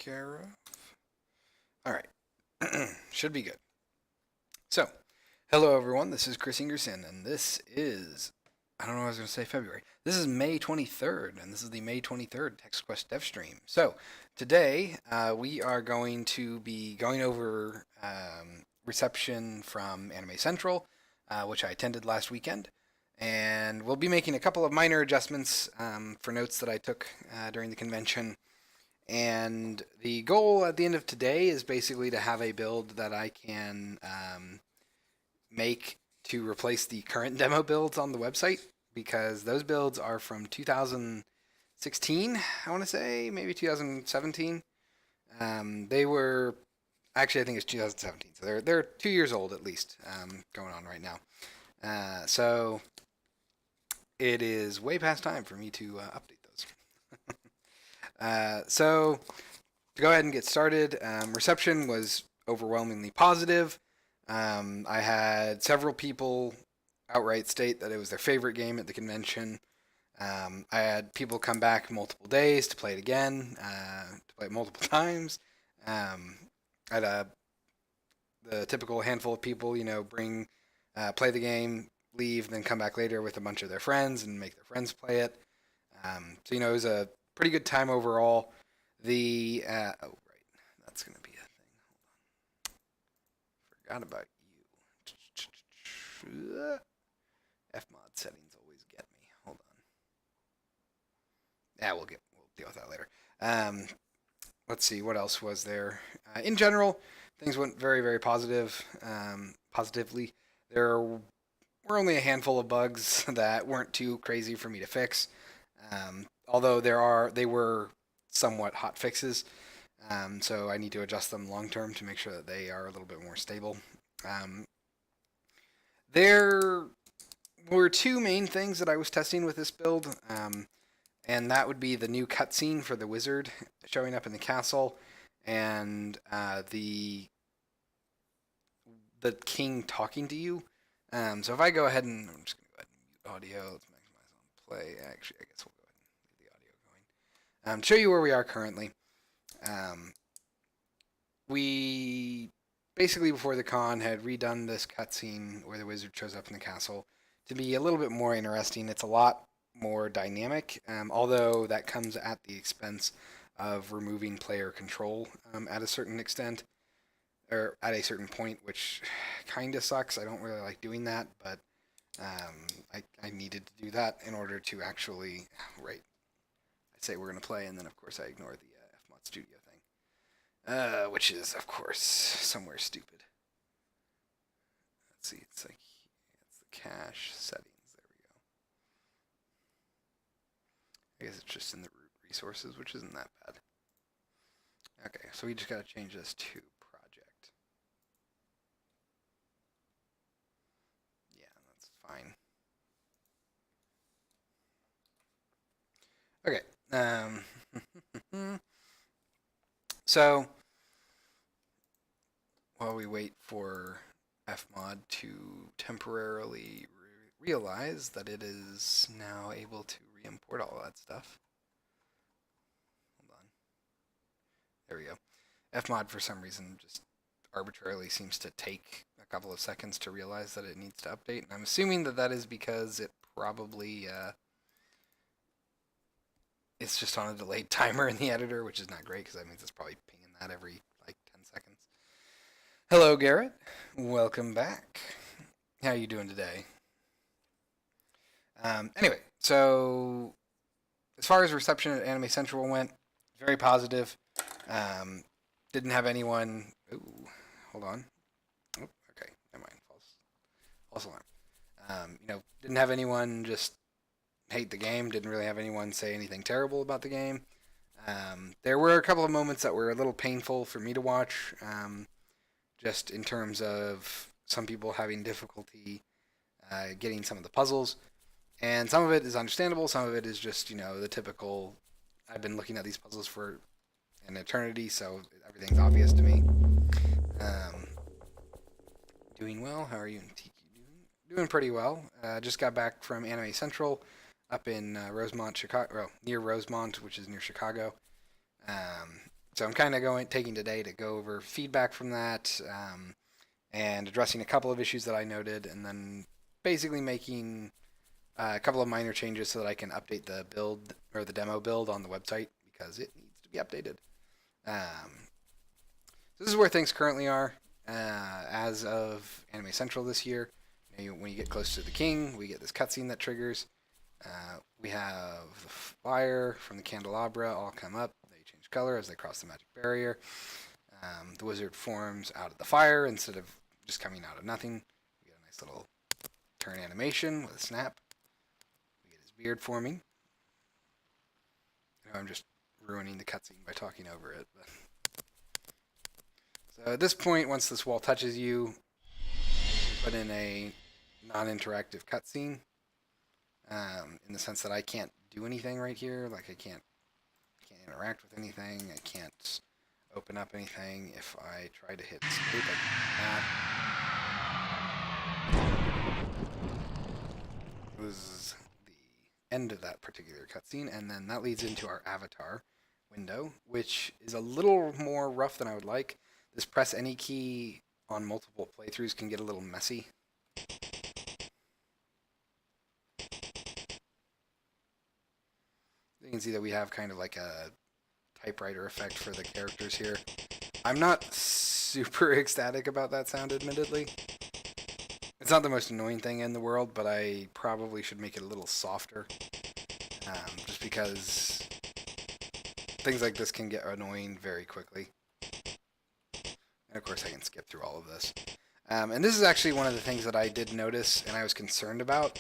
care of. All right, should be good. So, hello everyone. This is Chris Ingerson, and this is I don't know what I was going to say February. This is May 23rd, and this is the May 23rd Text Quest Devstream. So, today we are going to be going over reception from Anime Central, which I attended last weekend, and we'll be making a couple of minor adjustments for notes that I took during the convention. And the goal at the end of today is basically to have a build that I can make to replace the current demo builds on the website, because those builds are from 2016, I want to say, maybe 2017. They were actually, I think it's 2017, so they're 2 years old at least, going on right now. So it is way past time for me to update those. So to go ahead and get started, reception was overwhelmingly positive. I had several people outright state that it was their favorite game at the convention. I had people come back multiple days to play it again, to play it multiple times. I had the typical handful of people, play the game, leave, then come back later with a bunch of their friends and make their friends play it. So, it was a pretty good time overall. Right, that's going to be a thing. Hold on. Forgot about you. Fmod settings always get me. Hold on. Yeah, we'll deal with that later. Let's see, what else was there? In general, things went very, very positively. There were only a handful of bugs that weren't too crazy for me to fix. Although they were somewhat hot fixes, so I need to adjust them long term to make sure that they are a little bit more stable. There were two main things that I was testing with this build, and that would be the new cutscene for the wizard showing up in the castle, and the king talking to you. So if I go ahead and I'm just going to go ahead and mute audio, let's maximize on play. Actually, I guess we'll go ahead and leave the audio going. Show you where we are currently. We basically before the con had redone this cutscene where the wizard shows up in the castle to be a little bit more interesting. It's a lot more dynamic, although that comes at the expense of removing player control at a certain extent, or at a certain point, which kind of sucks. I don't really like doing that, but I needed to do that in order to actually, right, I say we're going to play, and then of course I ignore the Fmod Studio thing, which is of course somewhere stupid. Let's see, it's like, it's the cache settings, there we go. I guess it's just in the root resources, which isn't that bad. Okay, so we just got to change this to project. Yeah, that's fine. Okay. So while we wait for Fmod to temporarily realize that it is now able to re-import all that stuff. Hold on. There we go. Fmod, for some reason, just arbitrarily seems to take a couple of seconds to realize that it needs to update. And I'm assuming that is because it probably it's just on a delayed timer in the editor, which is not great because that means it's probably pinging that every like 10 seconds. Hello, Garrett. Welcome back. How are you doing today? Anyway, so as far as reception at Anime Central went, very positive. Didn't have anyone. Ooh, hold on. Oh, okay, never mind. False alarm. Didn't have anyone just hate the game. Didn't really have anyone say anything terrible about the game. There were a couple of moments that were a little painful for me to watch, just in terms of some people having difficulty getting some of the puzzles. And some of it is understandable. Some of it is just, the typical, I've been looking at these puzzles for an eternity, so everything's obvious to me. Doing well. How are you and Tiki doing? Doing pretty well. Just got back from Anime Central up in Rosemont, Chicago, near Rosemont, which is near Chicago. So I'm kind of taking today to go over feedback from that, and addressing a couple of issues that I noted, and then basically making a couple of minor changes so that I can update the build or the demo build on the website because it needs to be updated. So this is where things currently are as of Anime Central this year. When you get close to the king, we get this cutscene that triggers. We have the fire from the candelabra all come up. They change color as they cross the magic barrier. The wizard forms out of the fire instead of just coming out of nothing. We get a nice little turn animation with a snap. We get his beard forming. I'm just ruining the cutscene by talking over it. But. So at this point, once this wall touches you, you put in a non-interactive cutscene. In the sense that I can't do anything right here. Like I can't interact with anything. I can't open up anything. If I try to hit escape, I can It was the end of that particular cutscene, and then that leads into our avatar window, which is a little more rough than I would like. This press any key on multiple playthroughs can get a little messy. You can see that we have kind of like a typewriter effect for the characters here. I'm not super ecstatic about that sound, admittedly. It's not the most annoying thing in the world, but I probably should make it a little softer. Just because things like this can get annoying very quickly. And of course I can skip through all of this. And this is actually one of the things that I did notice and I was concerned about.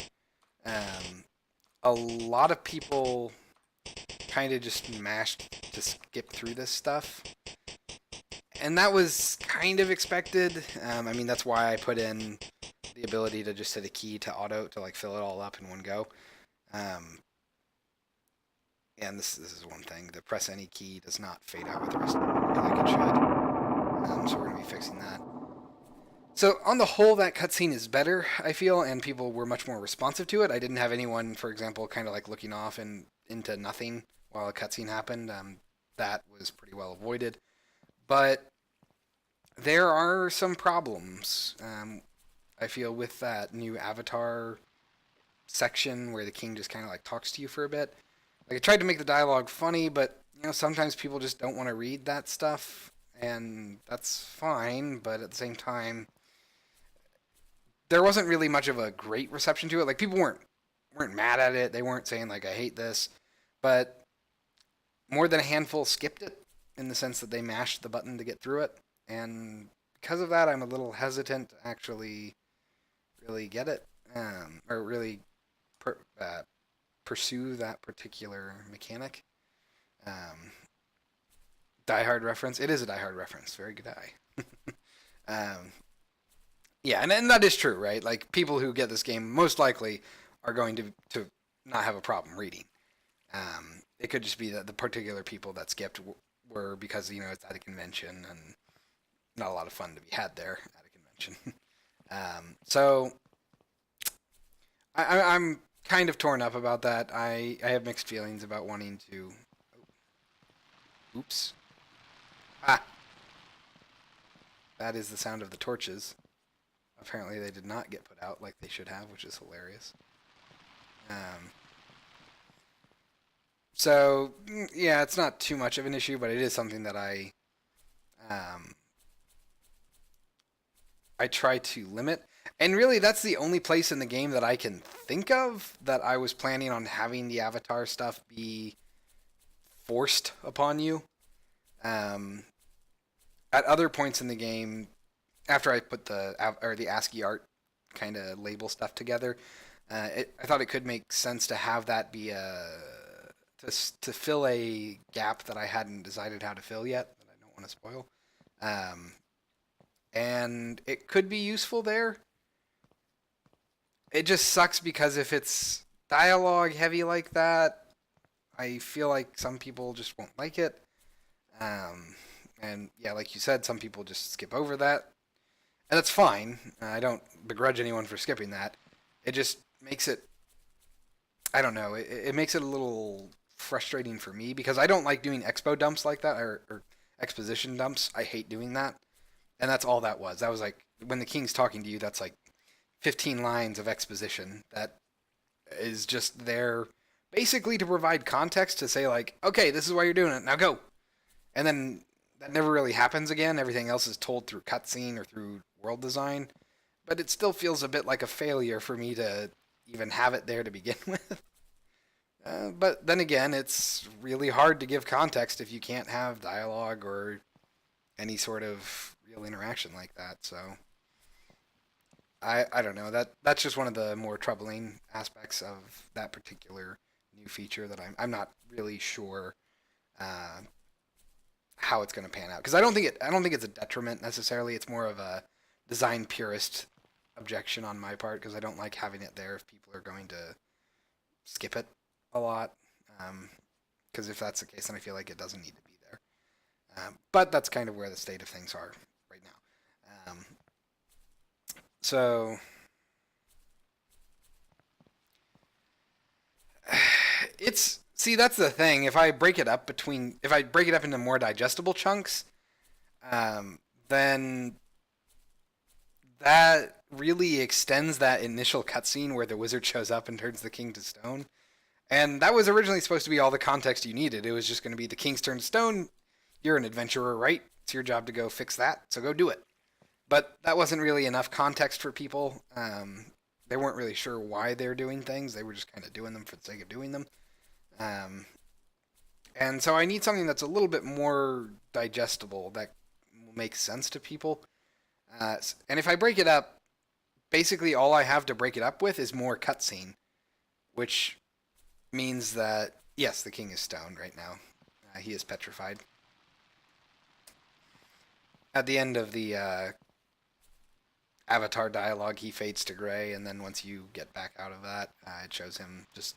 A lot of people kind of just mashed to skip through this stuff. And that was kind of expected. I mean, that's why I put in the ability to just hit a key to auto, to like fill it all up in one go. And this is one thing. The press any key does not fade out with the rest of the way like it should. So we're going to be fixing that. So on the whole, that cutscene is better, I feel, and people were much more responsive to it. I didn't have anyone, for example, kind of like looking off and into nothing while a cutscene happened. That was pretty well avoided. But there are some problems, I feel, with that new avatar section where the king just kind of like talks to you for a bit. Like I tried to make the dialogue funny, but sometimes people just don't want to read that stuff, and that's fine. But at the same time, there wasn't really much of a great reception to it. Like people weren't mad at it. They weren't saying like I hate this, but more than a handful skipped it in the sense that they mashed the button to get through it, and because of that, I'm a little hesitant to actually really get it, or really pursue that particular mechanic. Die Hard reference. It is a Die Hard reference. Very good eye. Yeah, and that is true, right? Like people who get this game most likely are going to not have a problem reading. It could just be that the particular people that skipped were because it's at a convention and not a lot of fun to be had there at a convention. So I'm kind of torn up about that. I have mixed feelings about wanting to. Oops. That is the sound of the torches. Apparently they did not get put out like they should have, which is hilarious. So, yeah, it's not too much of an issue, but it is something that I try to limit. And really, that's the only place in the game that I can think of that I was planning on having the avatar stuff be forced upon you. At other points in the game, after I put the ASCII art kind of label stuff together, I thought it could make sense to have that be to fill a gap that I hadn't decided how to fill yet, that I don't want to spoil. And it could be useful there. It just sucks because if it's dialogue heavy like that, I feel like some people just won't like it. And yeah, like you said, some people just skip over that. And that's fine. I don't begrudge anyone for skipping that. It just makes it, I don't know, it makes it a little frustrating for me because I don't like doing expo dumps like that, or exposition dumps. I hate doing that. And that's all that was. That was like when the king's talking to you, that's like 15 lines of exposition that is just there basically to provide context to say like, okay, this is why you're doing it. Now go. And then that never really happens again. Everything else is told through cutscene or through world design. But it still feels a bit like a failure for me to even have it there to begin with. But then again, it's really hard to give context if you can't have dialogue or any sort of real interaction like that. So I don't know. That's just one of the more troubling aspects of that particular new feature that I'm not really sure uh, how it's going to pan out, because I don't think it's a detriment necessarily. It's more of a design purist objection on my part, because I don't like having it there if people are going to skip it a lot. Because if that's the case, then I feel like it doesn't need to be there. But that's kind of where the state of things are right now. So it's see that's the thing. If I break it up into more digestible chunks, then that really extends that initial cutscene where the wizard shows up and turns the king to stone. And that was originally supposed to be all the context you needed. It was just going to be the king's turned to stone. You're an adventurer, right? It's your job to go fix that, so go do it. But that wasn't really enough context for people. They weren't really sure why they're doing things. They were just kind of doing them for the sake of doing them. Um, and so I need something that's a little bit more digestible that will make sense to people. And if I break it up, basically all I have to break it up with is more cutscene, which means that, yes, the king is stoned right now. He is petrified. At the end of the avatar dialogue, he fades to gray, and then once you get back out of that, it shows him just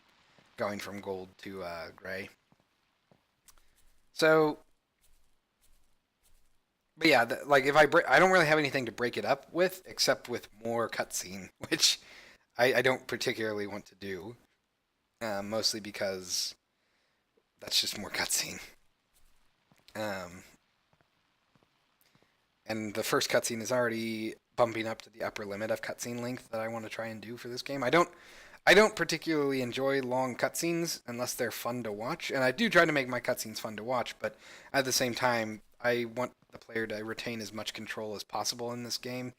going from gold to gray. So, but yeah, like if I don't really have anything to break it up with except with more cutscene, which I don't particularly want to do, mostly because that's just more cutscene. Um, and the first cutscene is already bumping up to the upper limit of cutscene length that I want to try and do for this game. I don't particularly enjoy long cutscenes unless they're fun to watch, and I do try to make my cutscenes fun to watch, but at the same time, I want the player to retain as much control as possible in this game.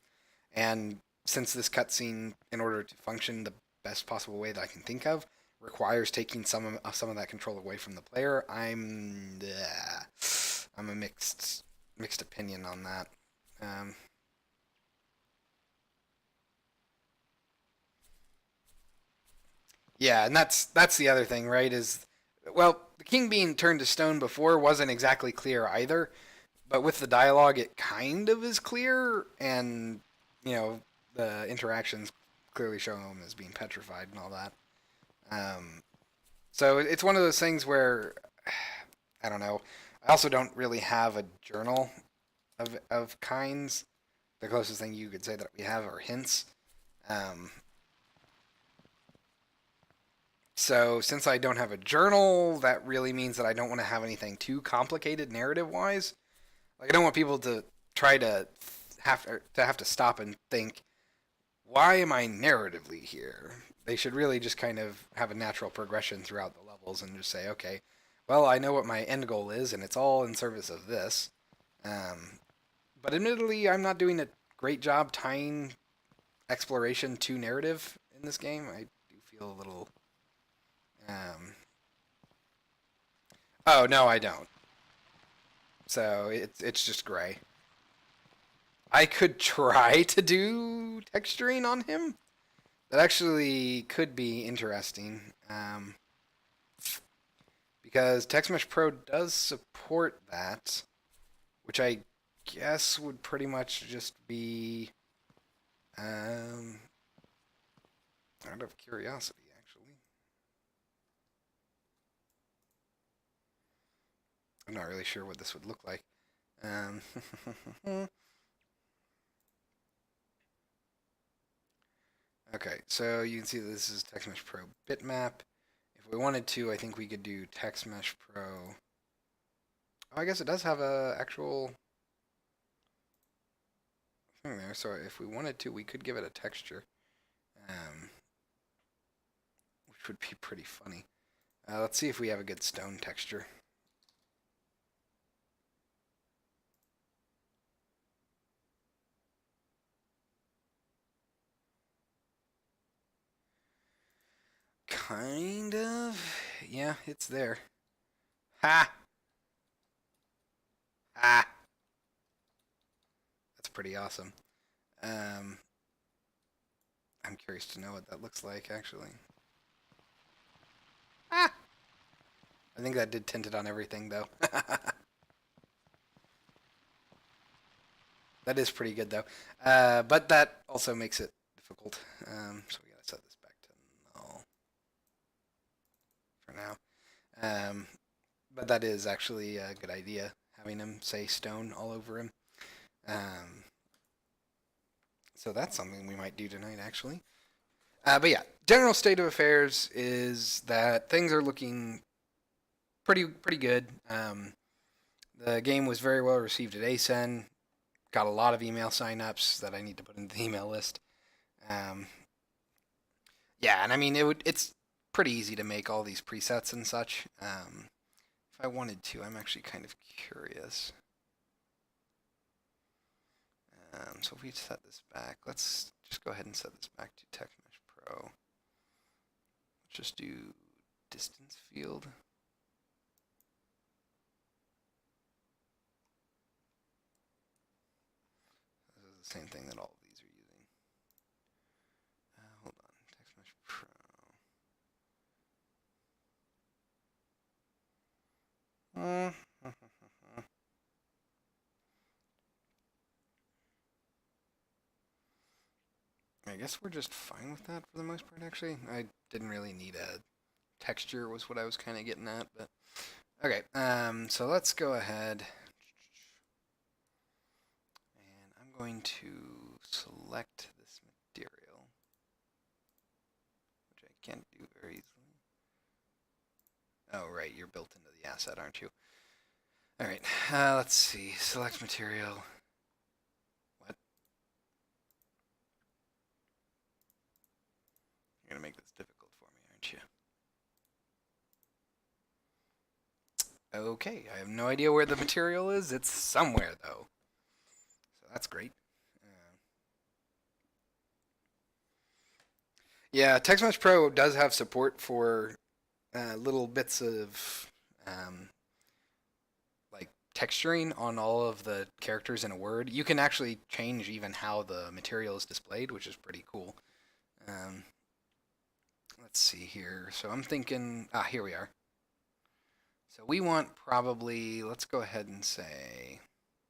And since this cutscene, in order to function the best possible way that I can think of, requires taking some of that control away from the player, I'm a mixed opinion on that. Um, yeah, and that's the other thing, right? Is well, the king being turned to stone before wasn't exactly clear either, but with the dialogue, it kind of is clear, and you know the interactions clearly show him as being petrified and all that. Um, so it's one of those things where I don't know. I also don't really have a journal of kinds. The closest thing you could say that we have are hints. Um, so since I don't have a journal, that really means that I don't want to have anything too complicated narrative wise. Like I don't want people to try to have to stop and think, why am I narratively here? They should really just kind of have a natural progression throughout the levels and just say, okay, well, I know what my end goal is, and it's all in service of this. Um, but admittedly, I'm not doing a great job tying exploration to narrative in this game. I do feel a little. Um, oh no, I don't. So it's just gray. I could try to do texturing on him. That actually could be interesting. Because TextMesh Pro does support that, which I guess would pretty much just be um, out of curiosity, actually. I'm not really sure what this would look like. Um, okay, so you can see that this is TextMesh Pro bitmap. If we wanted to, I think we could do TextMesh Pro Oh, I guess it does have a actual thing there. So if we wanted to, we could give it a texture, um, which would be pretty funny. Let's see if we have a good stone texture. Kind of. Yeah, it's there. Ha! Ha! That's pretty awesome. Um, I'm curious to know what that looks like, actually. Ah! I think that did tint it on everything, though. That is pretty good, though. But that also makes it difficult. So we gotta set this back to null for now. But that is actually a good idea, having him say stone all over him. Um, so that's something we might do tonight, actually. But yeah, general state of affairs is that things are looking pretty good. The game was very well received at ASEN. Got a lot of email signups that I need to put into the email list. Um, yeah, and I mean it's pretty easy to make all these presets and such. If I wanted to, I'm actually kind of curious. So if we set this back, let's just go ahead and set this back to TextMesh Pro. Let's just do distance field. This is the same thing that all of these are using. Hold on, TextMesh Pro. I guess we're just fine with that for the most part, actually. I didn't really need a texture was what I was kind of getting at, but okay. So let's go ahead and I'm going to select this material, which I can't do very easily. Oh, right, you're built into the asset, aren't you? All right, let's see. Select material. What? You're gonna make this difficult for me, aren't you? Okay, I have no idea where the material is. It's somewhere, though. So that's great. Yeah, TextMesh Pro does have support for little bits of um, like texturing on all of the characters in a word. You can actually change even how the material is displayed, which is pretty cool. Um, let's see here. So I'm thinking, here we are. So we want probably, let's go ahead and say,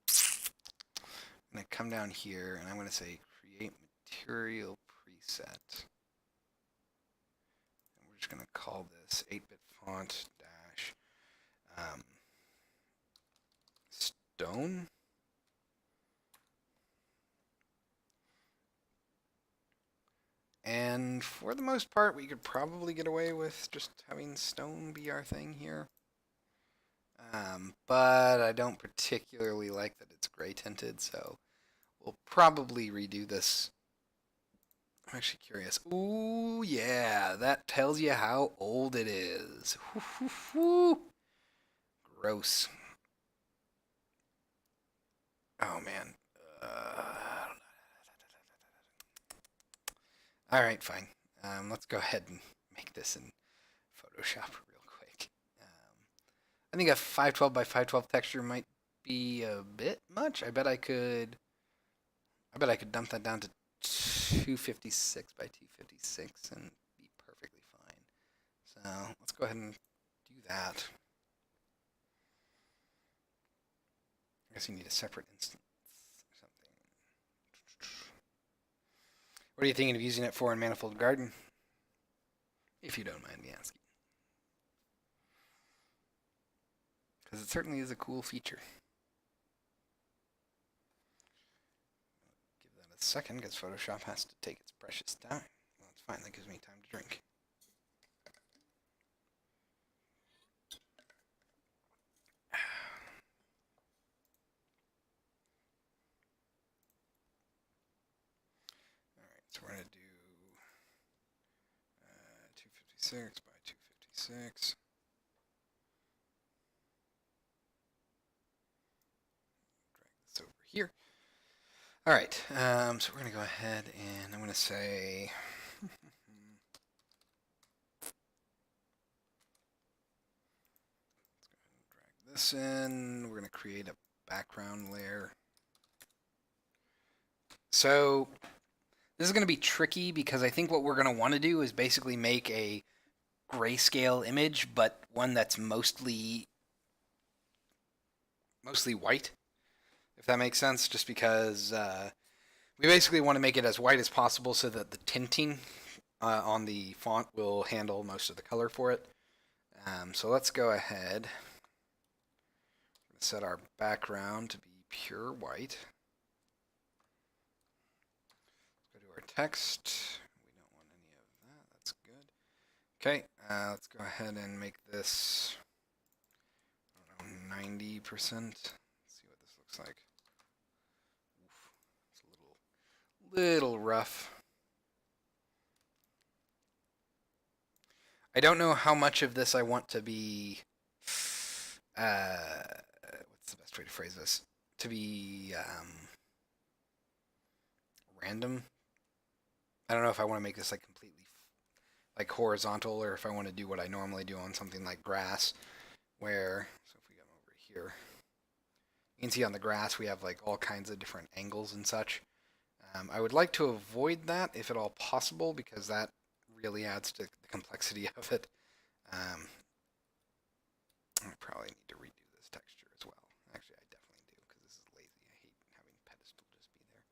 I'm going to come down here and I'm going to say create material preset. And we're just going to call this 8-bit font dash stone. And for the most part, we could probably get away with just having stone be our thing here. But I don't particularly like that it's gray tinted, so we'll probably redo this. I'm actually curious. Ooh, yeah, that tells you how old it is. Gross. Oh, man. All right, fine. Let's go ahead and make this in Photoshop real quick. I think a 512 by 512 texture might be a bit much. I bet I could dump that down to 256 by 256 and be perfectly fine. So let's go ahead and do that. I guess you need a separate instance or something. What are you thinking of using it for in Manifold Garden? If you don't mind me asking. Because it certainly is a cool feature. Give that a second because Photoshop has to take its precious time. Well, it's fine. That gives me time to drink. 256 by 256. Drag this over here. All right, so we're going to go ahead and I'm going to say drag this in. We're going to create a background layer. So this is going to be tricky because I think what we're going to want to do is basically make a grayscale image, but one that's mostly white, if that makes sense, just because we basically want to make it as white as possible so that the tinting on the font will handle most of the color for it. So let's go ahead and set our background to be pure white. Let's go to our text. We don't want any of that. That's good. Okay, let's go ahead and make this, I don't know, 90%. Let's see what this looks like. Oof, it's a little rough. I don't know how much of this I want to be, what's the best way to phrase this? To be random. I don't know if I want to make this like completely like horizontal or if I want to do what I normally do on something like grass, where, so if we come over here, you can see on the grass we have like all kinds of different angles and such. I would like to avoid that if at all possible because that really adds to the complexity of it. I probably need to redo this texture as well. Actually, I definitely do because this is lazy. I hate having pedestal just be there.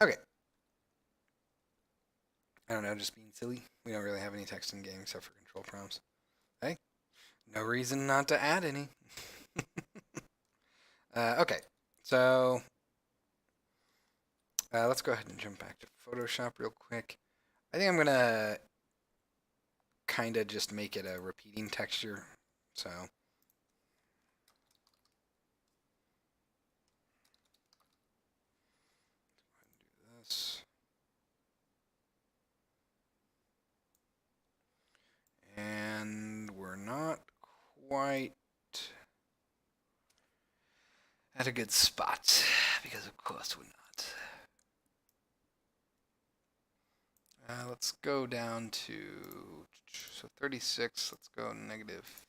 Okay. I don't know, just being silly. We don't really have any text in game except for control prompts. Hey, no reason not to add any. Okay, so let's go ahead and jump back to Photoshop real quick. I think I'm gonna kind of just make it a repeating texture. So do this. And we're not quite at a good spot because of course we're not. Let's go down to, so 36, let's go negative 50.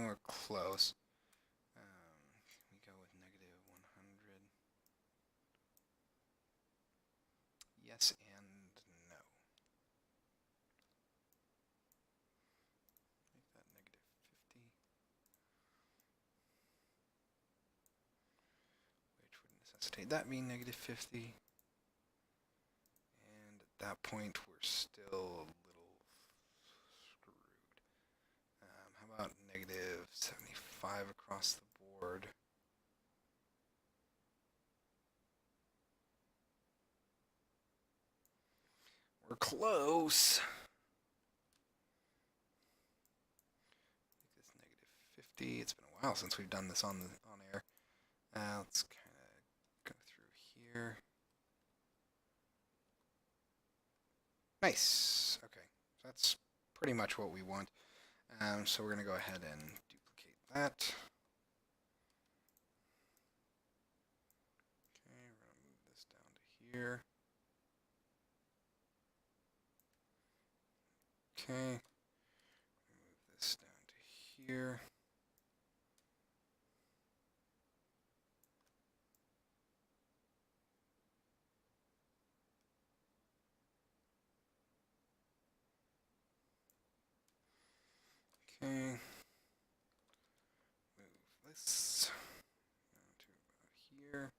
We're close. We go with negative 100. Yes and no. Make that negative 50. Which would necessitate that being negative 50. And at that point, we're still a little screwed. How about negative 75 across the board? We're close. Make this negative 50. It's been a while since we've done this on air. Let's kind of go through here. Nice. Okay, so that's pretty much what we want. So we're going to go ahead and duplicate that. Okay, we're going to move this down to here. Okay, move this down to here. Okay, move this down to about here.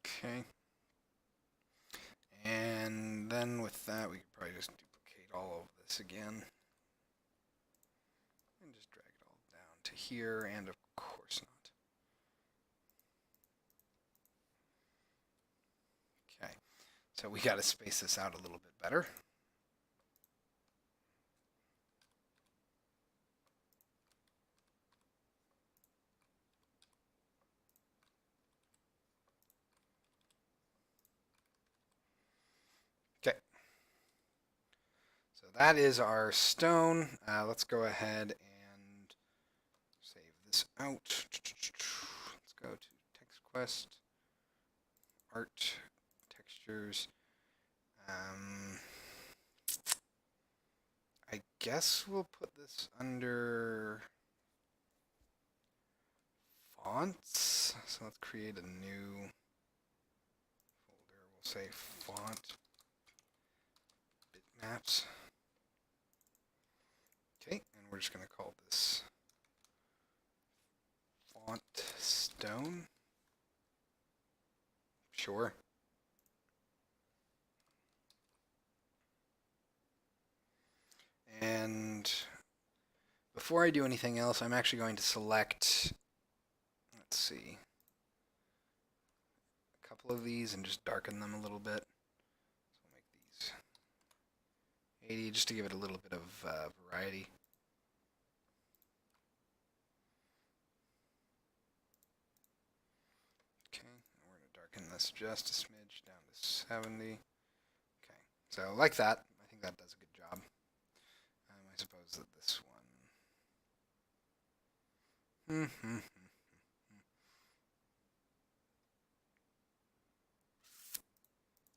Okay, and then with that we could probably just duplicate all of this again. And just drag it all down to here, and of course not. Okay, so we got to space this out a little bit better. that is our stone. Let's go ahead and save this out. Let's go to text quest, art, textures. I guess we'll put this under fonts. So let's create a new folder. We'll say font bitmaps. Okay, and we're just going to call this font stone. Sure. And before I do anything else, I'm actually going to select, let's see, a couple of these and just darken them a little bit. So I'll make these 80 just to give it a little bit of variety. Okay, we're going to darken this just a smidge down to 70. Okay, so like that, I think that does a good job. I suppose that this one.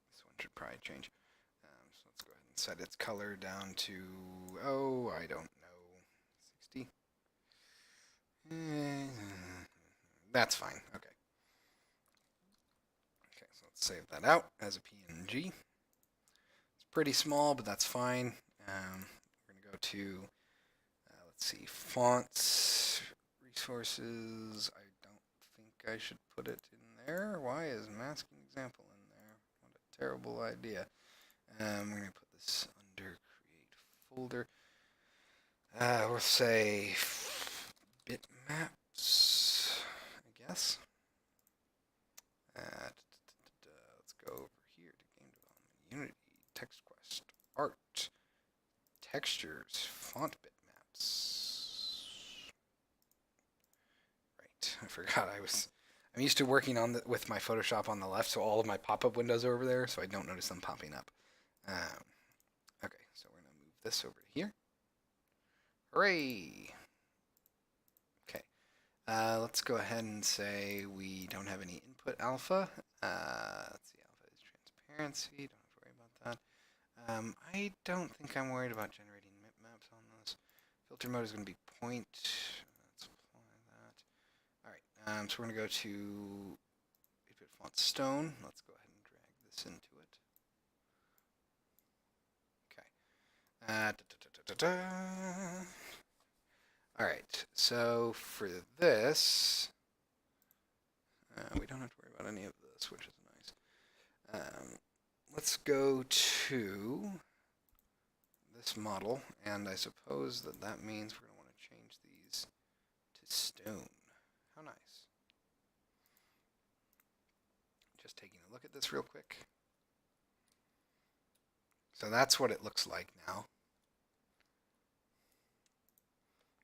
This one should probably change. So let's go ahead and set its color down to, oh, I don't know, 60. That's fine. Okay. Okay, so let's save that out as a PNG. It's pretty small, but that's fine. We're going to go to, let's see, fonts, resources. I don't think I should put it in there. Why is masking example in there? What a terrible idea. We're going to put this under create folder. We'll say bitmaps, I guess. Let's go over here to game development, Unity, text quest, art, textures, font bitmaps. Right, I forgot I'm used to working with my Photoshop on the left, so all of my pop-up windows are over there, so I don't notice them popping up. Okay, so we're going to move this over to here. Hooray! Okay, let's go ahead and say we don't have any input alpha. Let's see, alpha is transparency. Don't have to worry about that. I don't think I'm worried about generating maps on this. Filter mode is going to be point. Let's apply that. All right, so we're going to go to 8-bit font stone. Let's go ahead and drag this into it. Okay. All right, so for this, we don't have to worry about any of this, which is nice. Let's go to this model, and I suppose that means we're going to want to change these to stone. How nice. Just taking a look at this real quick. So that's what it looks like now.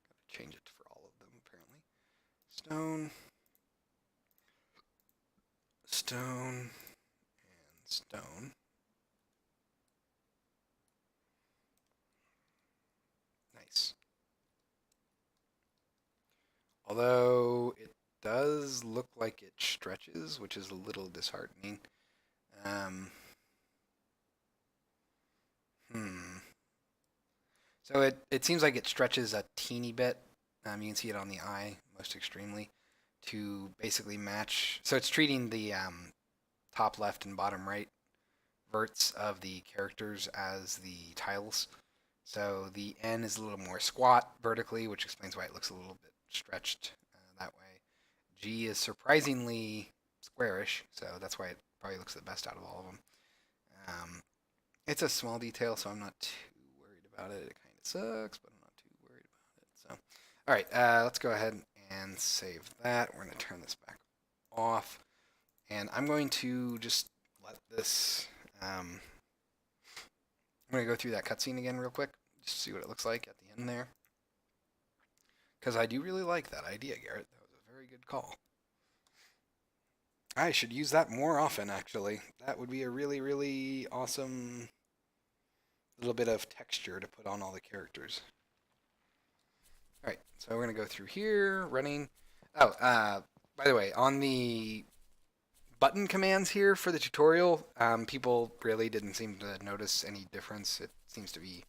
Gotta change it for all of them, apparently. Stone, stone, and stone. Nice. Although it does look like it stretches, which is a little disheartening. So it seems like it stretches a teeny bit. You can see it on the eye most extremely to basically match. So it's treating the top left and bottom right verts of the characters as the tiles. So the N is a little more squat vertically, which explains why it looks a little bit stretched that way. G is surprisingly squarish, so that's why it probably looks the best out of all of them. It's a small detail, so I'm not too worried about it. It kind of sucks, but I'm not too worried about it. So, all right, let's go ahead and save that. We're going to turn this back off, and I'm going to just let this. I'm going to go through that cutscene again real quick, just to see what it looks like at the end there, because I do really like that idea, Garrett. That was a very good call. I should use that more often, actually. That would be a really, really awesome little bit of texture to put on all the characters. All right, so we're gonna go through here, running. Oh, by the way, on the button commands here for the tutorial, people really didn't seem to notice any difference. It seems to be,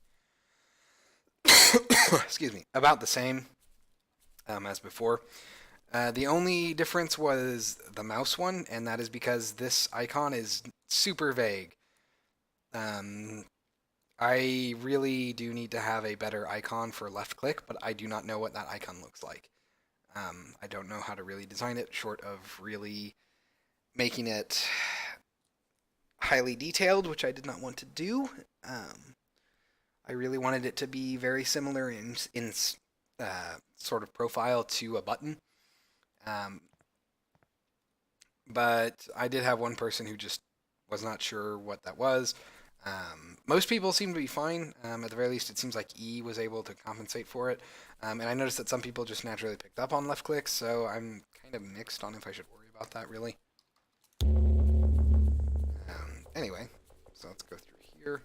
excuse me, about the same as before. The only difference was the mouse one, and that is because this icon is super vague. Um, I really do need to have a better icon for left click, but I do not know what that icon looks like. I don't know how to really design it, short of really making it highly detailed, which I did not want to do. I really wanted it to be very similar in sort of profile to a button. Um, but I did have one person who just was not sure what that was. Most people seem to be fine. At the very least, it seems like E was able to compensate for it. And I noticed that some people just naturally picked up on left clicks, so I'm kind of mixed on if I should worry about that, really. Anyway, so let's go through here.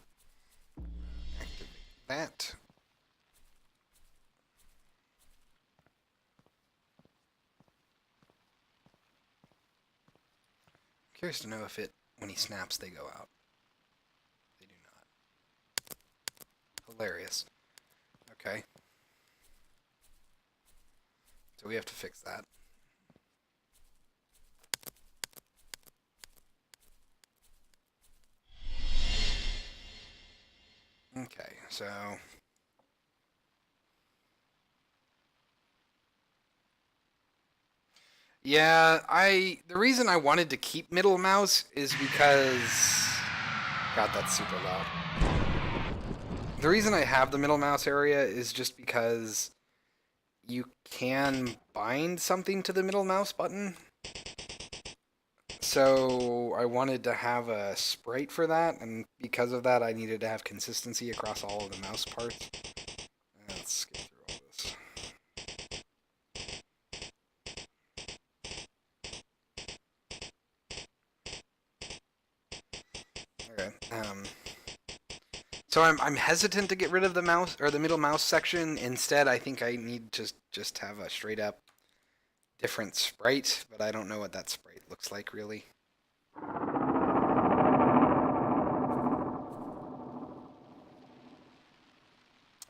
Activate that. I'm curious to know if when he snaps, they go out. They do not. Hilarious. Okay. So we have to fix that. Okay, so yeah, the reason I wanted to keep middle mouse is because God, that's super loud. The reason I have the middle mouse area is just because you can bind something to the middle mouse button. So I wanted to have a sprite for that, and because of that, I needed to have consistency across all of the mouse parts. Let's skip through all this. Okay. So I'm hesitant to get rid of the mouse or the middle mouse section. Instead, I think I need to just have a straight up different sprite, but I don't know what that sprite looks like really. I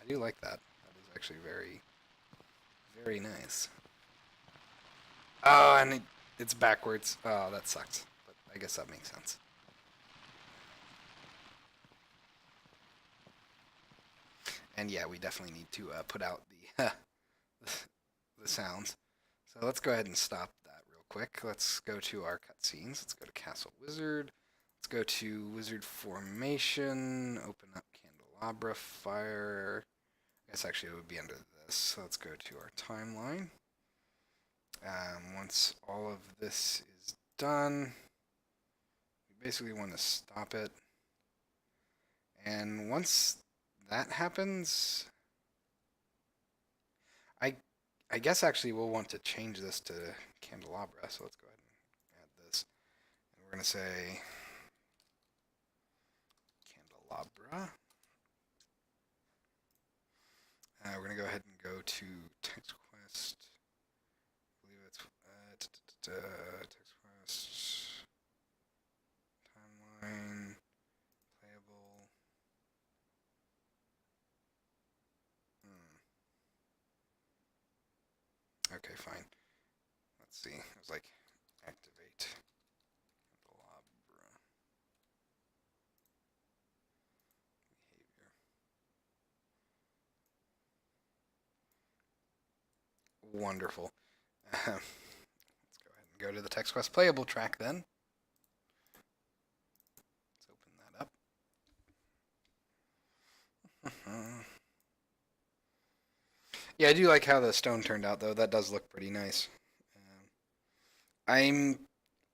do like that. That is actually very, very nice. Oh, and it's backwards. Oh, that sucks. But I guess that makes sense. And yeah, we definitely need to put out the the sounds. So let's go ahead and stop that real quick. Let's go to our cutscenes. Let's go to Castle Wizard. Let's go to Wizard Formation. Open up Candelabra Fire. I guess actually it would be under this. So let's go to our timeline. Once all of this is done, we basically want to stop it. And once that happens, I guess actually we'll want to change this to Candelabra. So let's go ahead and add this. And we're going to say Candelabra. We're going to go ahead and go to text quest. I believe it's text quest timeline playable. Okay, fine. Let's see. It was like activate Candelabra behavior. Wonderful. Let's go ahead and go to the text quest playable track then. Let's open that up. Yeah, I do like how the stone turned out, though. That does look pretty nice. I'm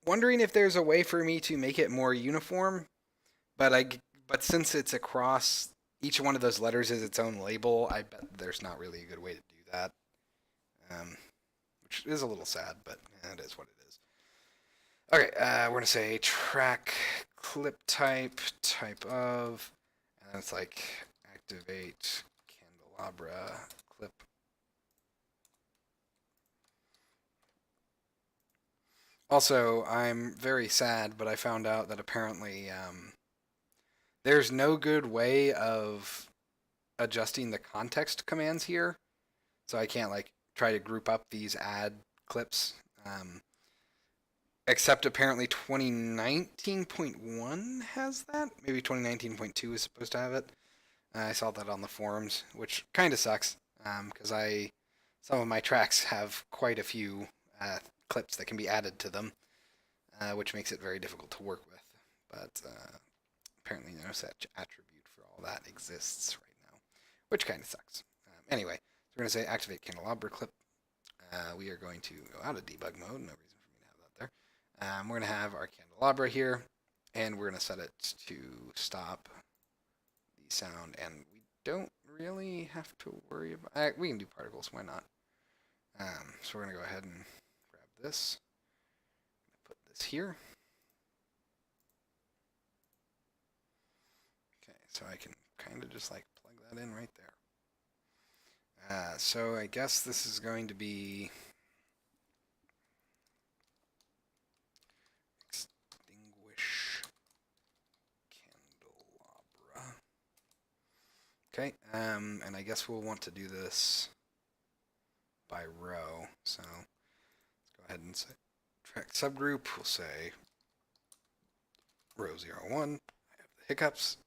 wondering if there's a way for me to make it more uniform, but since it's across each one of those letters is its own label, I bet there's not really a good way to do that. Which is a little sad, but it is what it is. Okay, we're gonna say track clip type of, And it's like activate candelabra clip. Also, I'm very sad, but I found out that apparently there's no good way of adjusting the context commands here. So I can't like try to group up these add clips. Um, except apparently 2019.1 has that. Maybe 2019.2 is supposed to have it. I saw that on the forums, which kind of sucks because some of my tracks have quite a few clips that can be added to them, which makes it very difficult to work with. But apparently no such attribute for all that exists right now, which kind of sucks. Anyway, so we're going to say activate candelabra clip. We are going to go out of debug mode. No reason for me to have that there. We're going to have our candelabra here, and we're going to set it to stop the sound. And we don't really have to worry about. We can do particles. Why not? So we're going to go ahead and grab this. Put this here. Okay, so I can kind of just like plug that in right there. So I guess this is going to be extinguish candelabra. Okay, and I guess we'll want to do this by row. So let's go ahead and say track subgroup. We'll say row 01. I have the hiccups.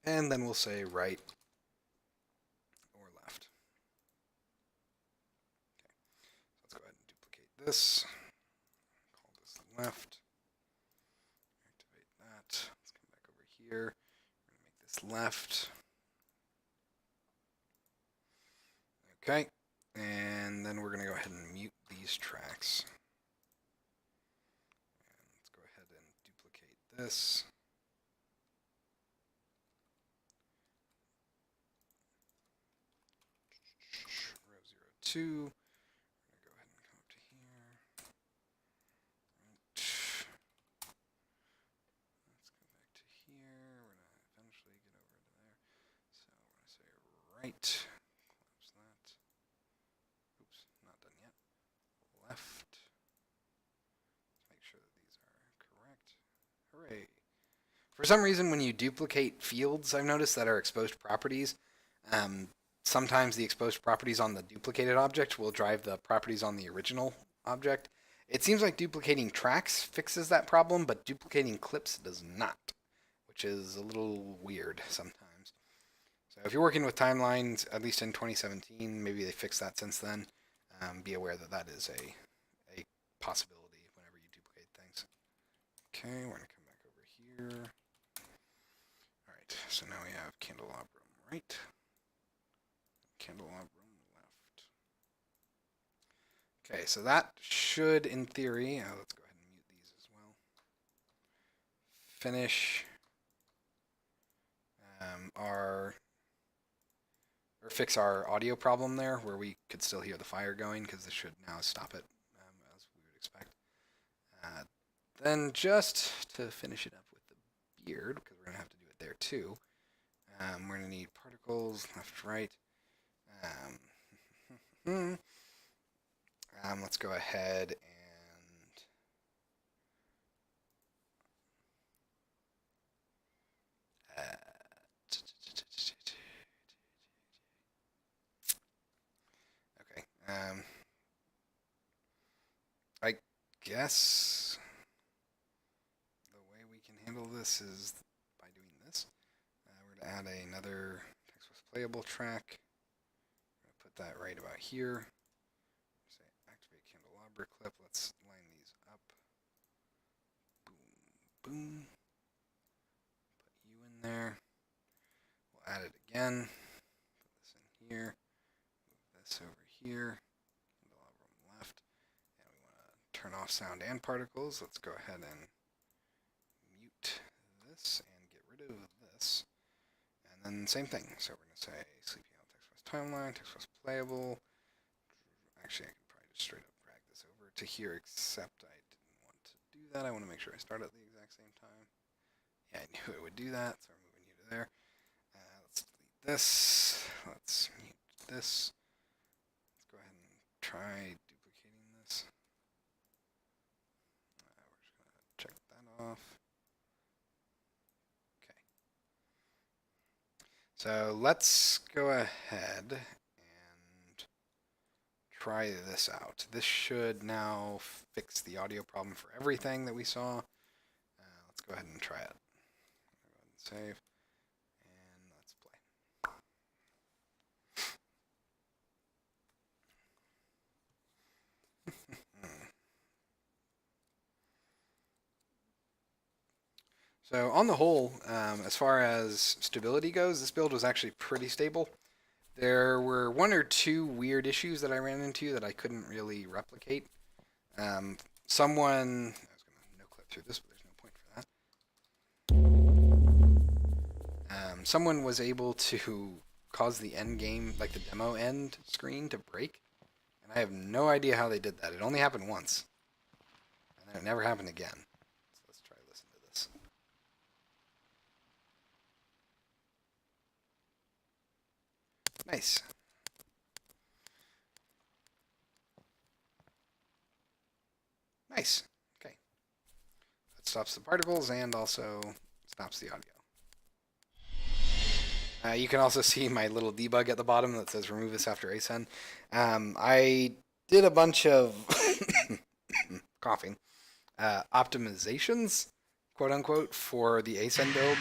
And then we'll say right or left. Okay, so let's go ahead and duplicate this. Call this left. Activate that. Let's come back over here. We're going to make this left. Okay, and then we're going to go ahead and mute these tracks. And let's go ahead and duplicate this. Row 02. We're going to go ahead and come up to here. Right. Let's go back to here. We're going to eventually get over to there. So we're going to say right. Close that. Oops, not done yet. Left. Let's make sure that these are correct. Hooray. For some reason, when you duplicate fields, I've noticed that are exposed properties, sometimes the exposed properties on the duplicated object will drive the properties on the original object. It seems like duplicating tracks fixes that problem, but duplicating clips does not, which is a little weird sometimes. So if you're working with timelines, at least in 2017, maybe they fixed that since then, be aware that that is a possibility whenever you duplicate things. Okay, we're going to come back over here. All right, so now we have candelabrum right. Candelabrum left. Okay, so that should, in theory, let's go ahead and mute these as well. Finish or fix our audio problem there, where we could still hear the fire going, because this should now stop it, as we would expect. Then just to finish it up with the beard, because we're gonna have to do it there too. We're gonna need particles left, right. Let's go ahead and okay. I guess the way we can handle this is by doing this. We're going to add another text was playable track. I'm going to put that right about here. Say activate candelabra clip. Let's line these up. Boom, boom. Put you in there. We'll add it again. Put this in here. Move this over here. Candelabrum left. And we want to turn off sound and particles. Let's go ahead and mute this and get rid of this. And then same thing. So we're going to say sleeping out text was timeline, text was playable. Actually, I can probably just straight up drag this over to here, except I didn't want to do that. I want to make sure I start at the exact same time. Yeah, I knew it would do that, so we're moving you to there. Let's delete this. Let's mute this. Let's go ahead and try duplicating this. We're just going to check that off. Okay. So let's go ahead and try this out. This should now fix the audio problem for everything that we saw. Let's go ahead and try it. Go ahead and save. And let's play. So on the whole, as far as stability goes, this build was actually pretty stable. There were one or two weird issues that I ran into that I couldn't really replicate. Someone, I was going to no clip through this, but there's no point for that. Someone was able to cause the end game, like the demo end screen, to break, and I have no idea how they did that. It only happened once, and then it never happened again. So let's try to listen to this. Nice. Nice. Okay. That stops the particles and also stops the audio. You can also see my little debug at the bottom that says remove this after ascend. I did a bunch of coughing optimizations, quote unquote, for the ascend build.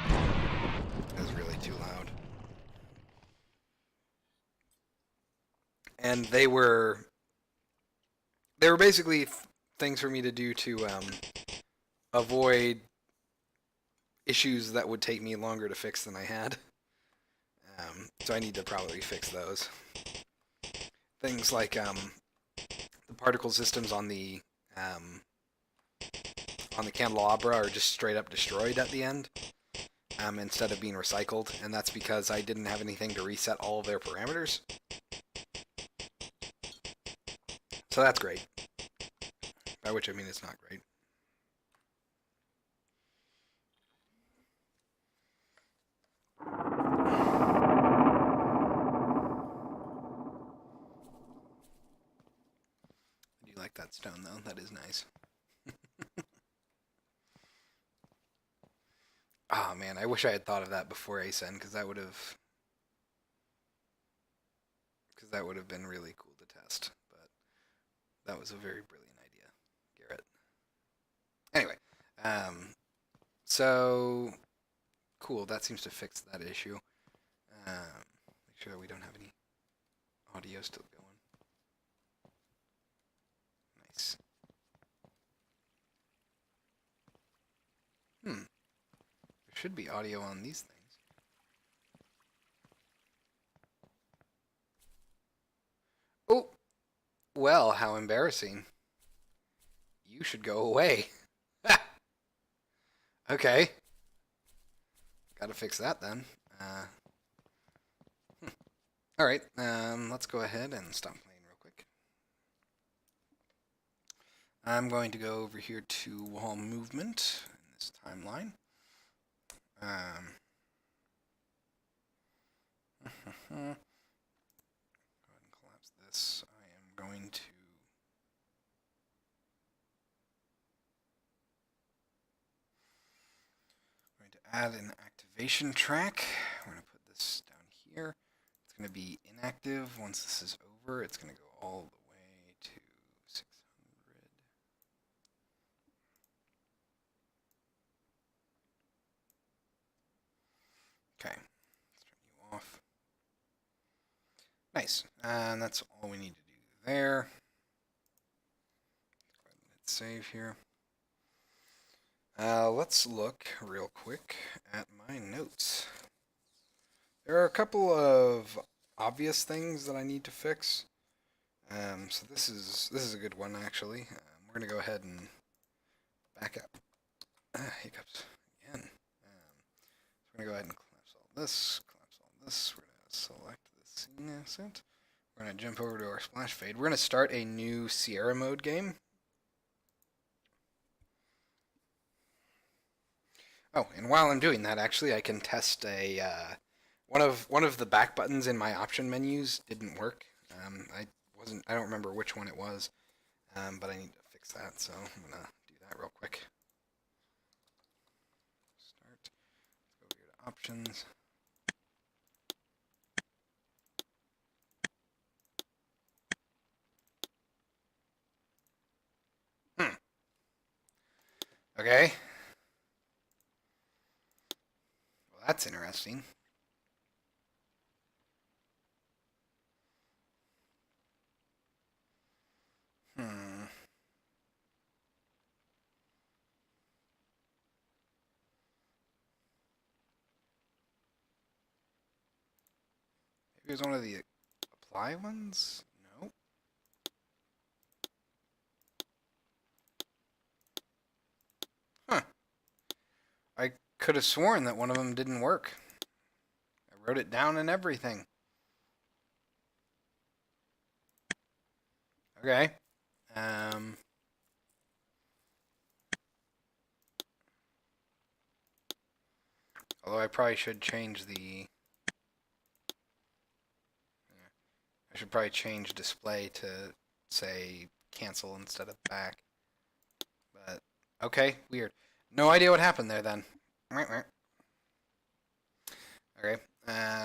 That was really too loud. And they were basically things for me to do to avoid issues that would take me longer to fix than I had. So I need to probably fix those. Things like the particle systems on the candelabra are just straight up destroyed at the end instead of being recycled, and that's because I didn't have anything to reset all of their parameters. So that's great. By which I mean it's not great. I do like that stone though, that is nice. Oh man, I wish I had thought of that before ascend, because that would have been really cool to test. But that was a very brilliant idea, Garrett. Anyway, so cool. That seems to fix that issue. Make sure we don't have any audio still going. Nice. There should be audio on these things. Oh, well, how embarrassing. You should go away. Okay. Gotta fix that then. Alright, let's go ahead and stop playing real quick. I'm going to go over here to wall movement in this timeline. Go ahead and collapse this. I am going to add an activation track. We're going to put this down here. It's going to be inactive. Once this is over, it's going to go all the way to 600. Okay, let's turn you off. Nice, and that's all we need to do there. Go ahead and hit save here. Let's look real quick at my notes. There are a couple of obvious things that I need to fix. So this is a good one actually. We're gonna go ahead and back up. Hiccups again. So we're gonna go ahead and collapse all this. Collapse all this. We're gonna select the scene asset. We're We're going to jump over to our splash fade. We're going to start a new Sierra mode game. Oh, and while I'm doing that, actually, I can test a one of the back buttons in my option menus didn't work. I don't remember which one it was, but I need to fix that. So I'm gonna do that real quick. Start. Let's go here to options. Okay. Well, that's interesting. Hmm. Maybe it was one of the apply ones? No. Huh. I could have sworn that one of them didn't work. I wrote it down and everything. Okay. Um. Although I probably should change the. I should probably change display to say cancel instead of back. But okay, weird. No idea what happened there then. Okay,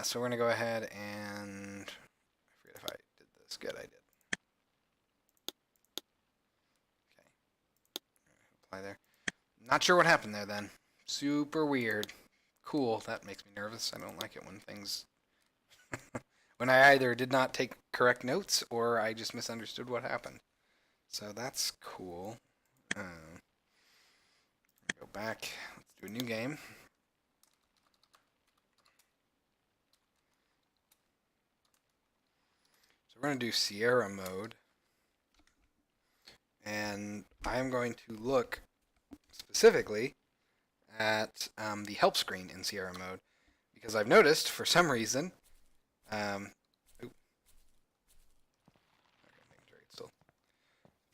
so we're gonna go ahead and I forget if I did this. Good, I did. Okay, apply there. Not sure what happened there then. Super weird. Cool. That makes me nervous. I don't like it when things when I either did not take correct notes or I just misunderstood what happened. So that's cool. Go back. Let's do a new game. So we're going to do Sierra mode. And I'm going to look specifically at the help screen in Sierra mode. Because I've noticed, for some reason, if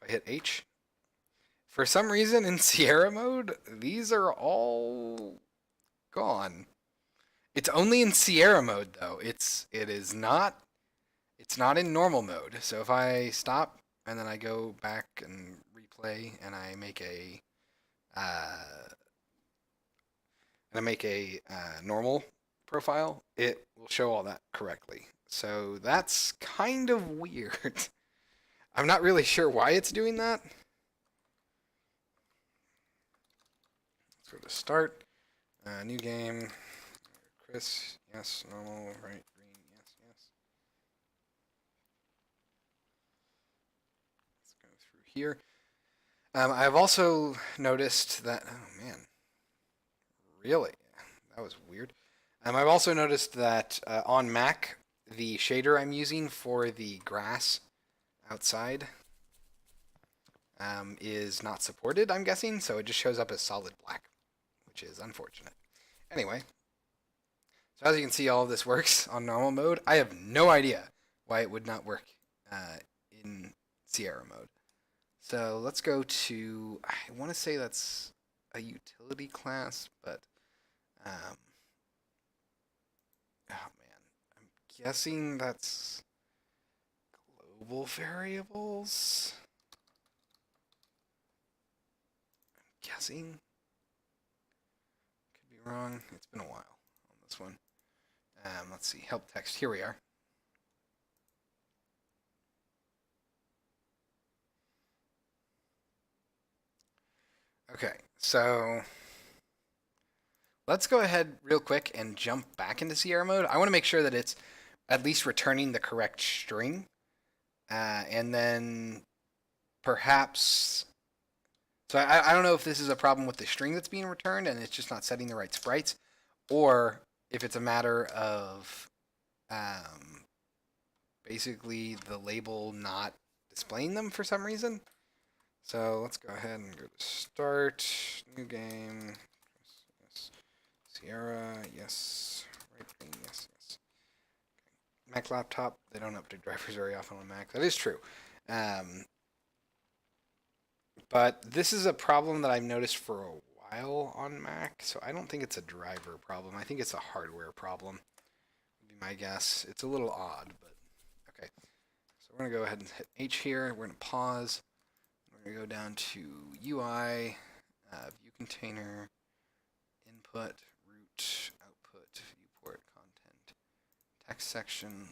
I hit H, for some reason in Sierra mode, these are all gone. It's only in Sierra mode though. It's not in normal mode. So if I stop and then I go back and replay and I make a normal profile, it will show all that correctly. So that's kind of weird. I'm not really sure why it's doing that. Let's go to start. New game. Chris, yes, normal, right, green, yes, yes. Let's go through here. I've also noticed that, oh man, really? That was weird. I've also noticed that on Mac, the shader I'm using for the grass outside is not supported, I'm guessing, so it just shows up as solid black, which is unfortunate. Anyway, so as you can see, all of this works on normal mode. I have no idea why it would not work in Sierra mode. So let's go to, I want to say that's a utility class, but oh man, I'm guessing that's global variables. I'm guessing. Could be wrong. It's been a while on this one. Let's see, help text. Here we are. Okay, so let's go ahead real quick and jump back into Sierra mode. I want to make sure that it's at least returning the correct string. And then perhaps, so I don't know if this is a problem with the string that's being returned and it's just not setting the right sprites, or if it's a matter of basically the label not displaying them for some reason. So let's go ahead and go to start, new game, yes, Sierra, yes, right green, yes, yes. Mac laptop. They don't update drivers very often on Mac. That is true. Um, but this is a problem that I've noticed for a while on Mac, so I don't think it's a driver problem. I think it's a hardware problem, would be my guess. It's a little odd, but okay. So we're going to go ahead and hit H here. We're going to pause. We're going to go down to UI, view container, input, root, output, viewport, content, text section, label.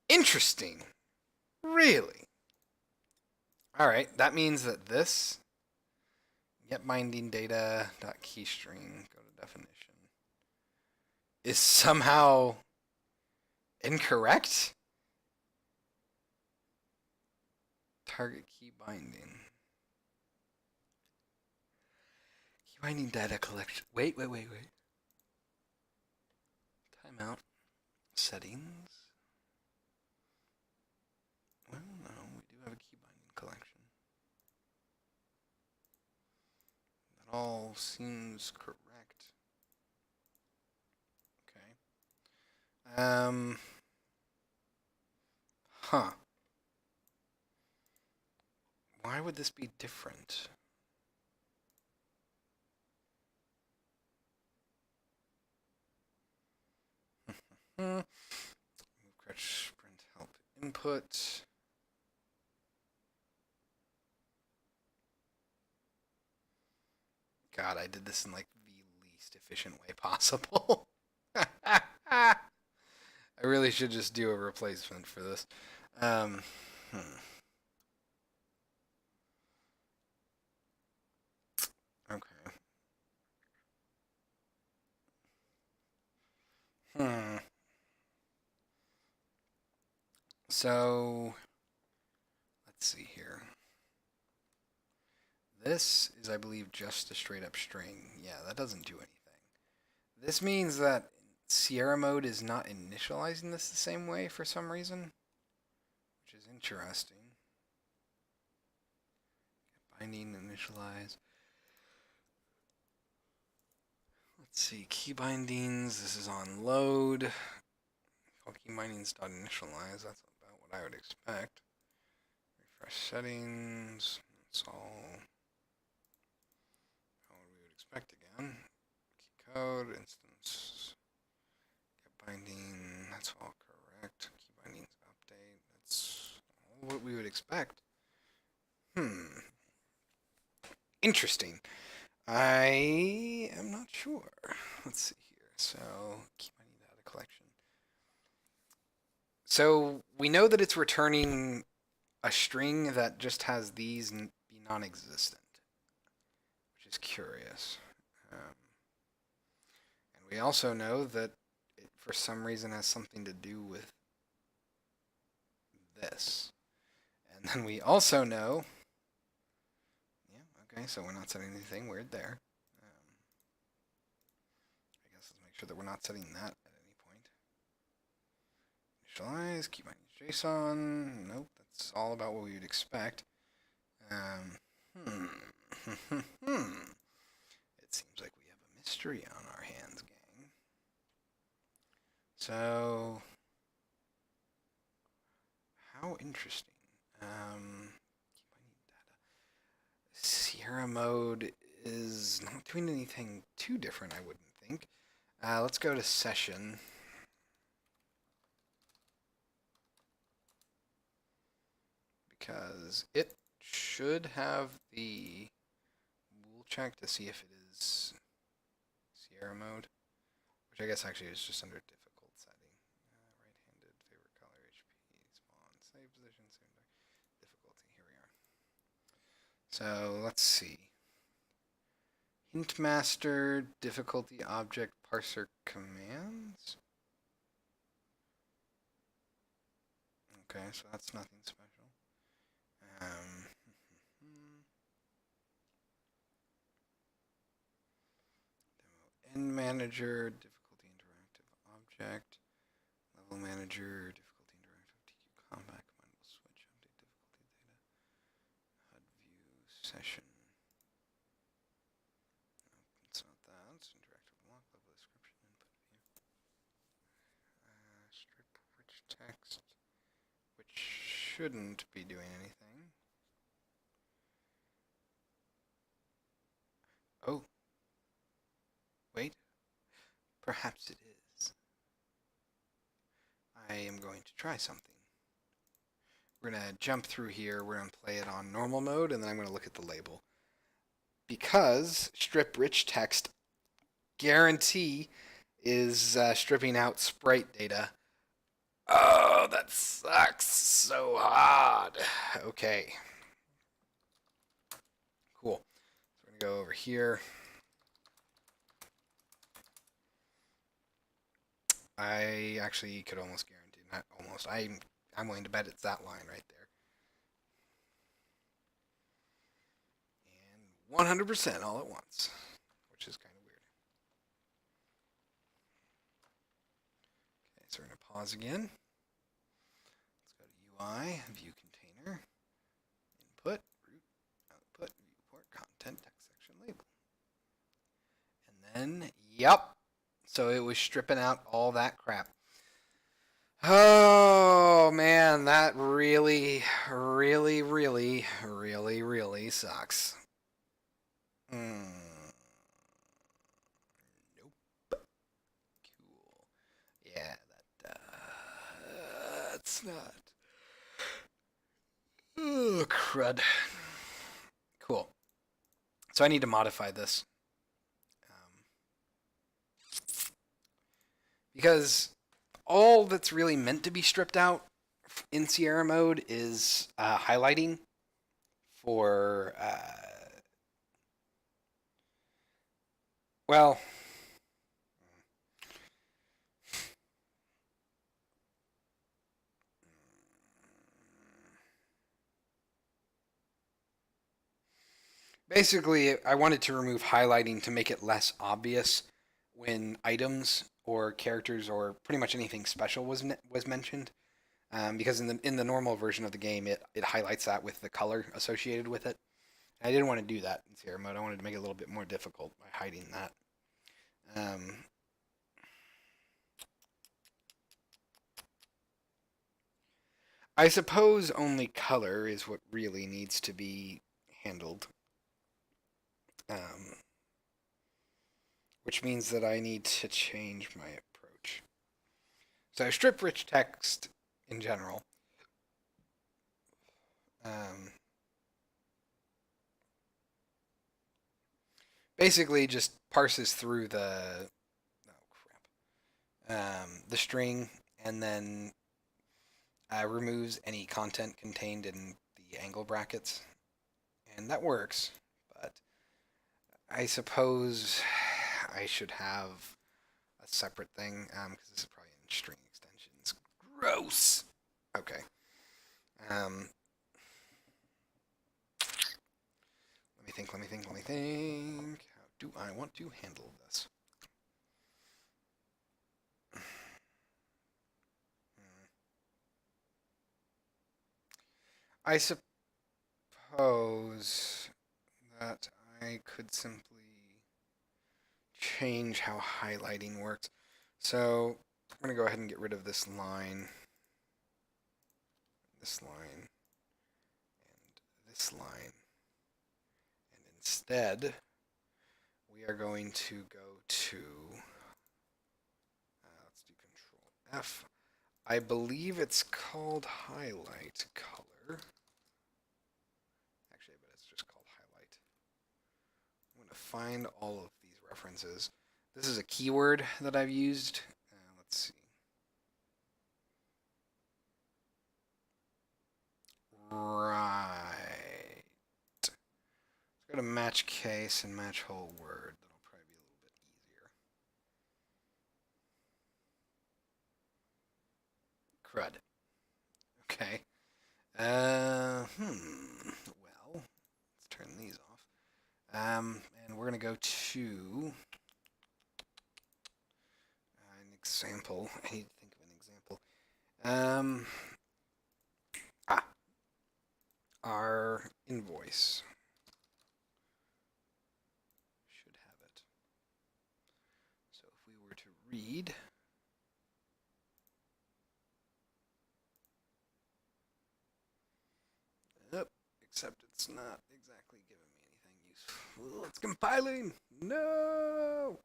Interesting. Really? All right, that means that this get binding data dot keystring, go to definition, is somehow incorrect. Target key binding. Key binding data collection. Wait. Timeout. Settings. Well, no, we do have a key binding collection. That all seems correct. Okay. Huh. Why would this be different? Move crutch print help input. God, I did this in like the least efficient way possible. I really should just do a replacement for this. Okay. So, let's see here. This is, I believe, just a straight up string. Yeah, that doesn't do anything. This means that Sierra mode is not initializing this the same way for some reason, which is interesting. Binding, initialize. Let's see, key bindings. This is on load. Call key bindings dot initialize. That's about what I would expect. Refresh settings. That's all what we would expect again. Key code, instance, get binding. That's all correct. Key bindings update. That's all what we would expect. Interesting. I am not sure. Let's see here. So, key binding data collection. So we know that it's returning a string that just has these be non-existent, which is curious. And we also know that it, for some reason, has something to do with this. And then we also know, yeah, okay, so we're not setting anything weird there. I guess let's make sure that we're not setting that at any point. Initialize, keep my JSON. Nope, that's all about what we would expect. It seems like we have a mystery on our hands, gang. So, how interesting. Sierra mode is not doing anything too different, I wouldn't think. Let's go to session. Because it should have the, we'll check to see if it is Sierra mode, which I guess actually is just under difficult setting. Right-handed, favorite color, HP, spawn, save position, save difficulty. Here we are. So let's see. Hint master, difficulty object parser commands. Okay, so that's nothing special. End manager, difficulty interactive object, level manager, difficulty interactive TQ combat, command will switch, update difficulty data, HUD view, session. Nope, it's not that, it's interactive block, level description, input view. shouldn't be doing anything. Oh, wait. Perhaps it is. I am going to try something. We're going to jump through here. We're going to play it on normal mode, and then I'm going to look at the label. Because strip rich text guarantee is stripping out sprite data. Oh, that sucks so hard. Okay. Cool. So we're going to go over here. I actually could almost guarantee, not almost, I'm willing to bet it's that line right there. And 100% all at once, which is kind of weird. Okay, so we're going to pause again. Let's go to UI, view container, input, root, output, viewport, content, text section, label. And then, yep. So it was stripping out all that crap. Oh, man, that really, really, really, really, really sucks. Nope. Cool. Yeah, that's not. Oh, crud. Cool. So I need to modify this. Because all that's really meant to be stripped out in Sierra mode is highlighting for, well, basically, I wanted to remove highlighting to make it less obvious when items or characters or pretty much anything special was mentioned. Because in the normal version of the game, it highlights that with the color associated with it. And I didn't want to do that in Sierra mode. I wanted to make it a little bit more difficult by hiding that. I suppose only color is what really needs to be handled. Which means that I need to change my approach. So strip rich text in general. Basically just parses through the the string and then removes any content contained in the angle brackets. And that works, but I suppose I should have a separate thing because this is probably in string extensions. Gross. Okay. Let me think. How do I want to handle this? I suppose that I could simply change how highlighting works. So I'm going to go ahead and get rid of this line, and this line. And instead, we are going to go to, let's do Control F. I believe it's called highlight color. Actually, but it's just called highlight. I'm going to find all of these references. This is a keyword that I've used. Let's see. Right. Let's go to match case and match whole word. That'll probably be a little bit easier. Crud. Okay. Well, let's turn these off. And we're going to go to an example. I need to think of an example. Our invoice should have it. So if we were to read, except it's not exactly giving me anything useful. It's compiling. No.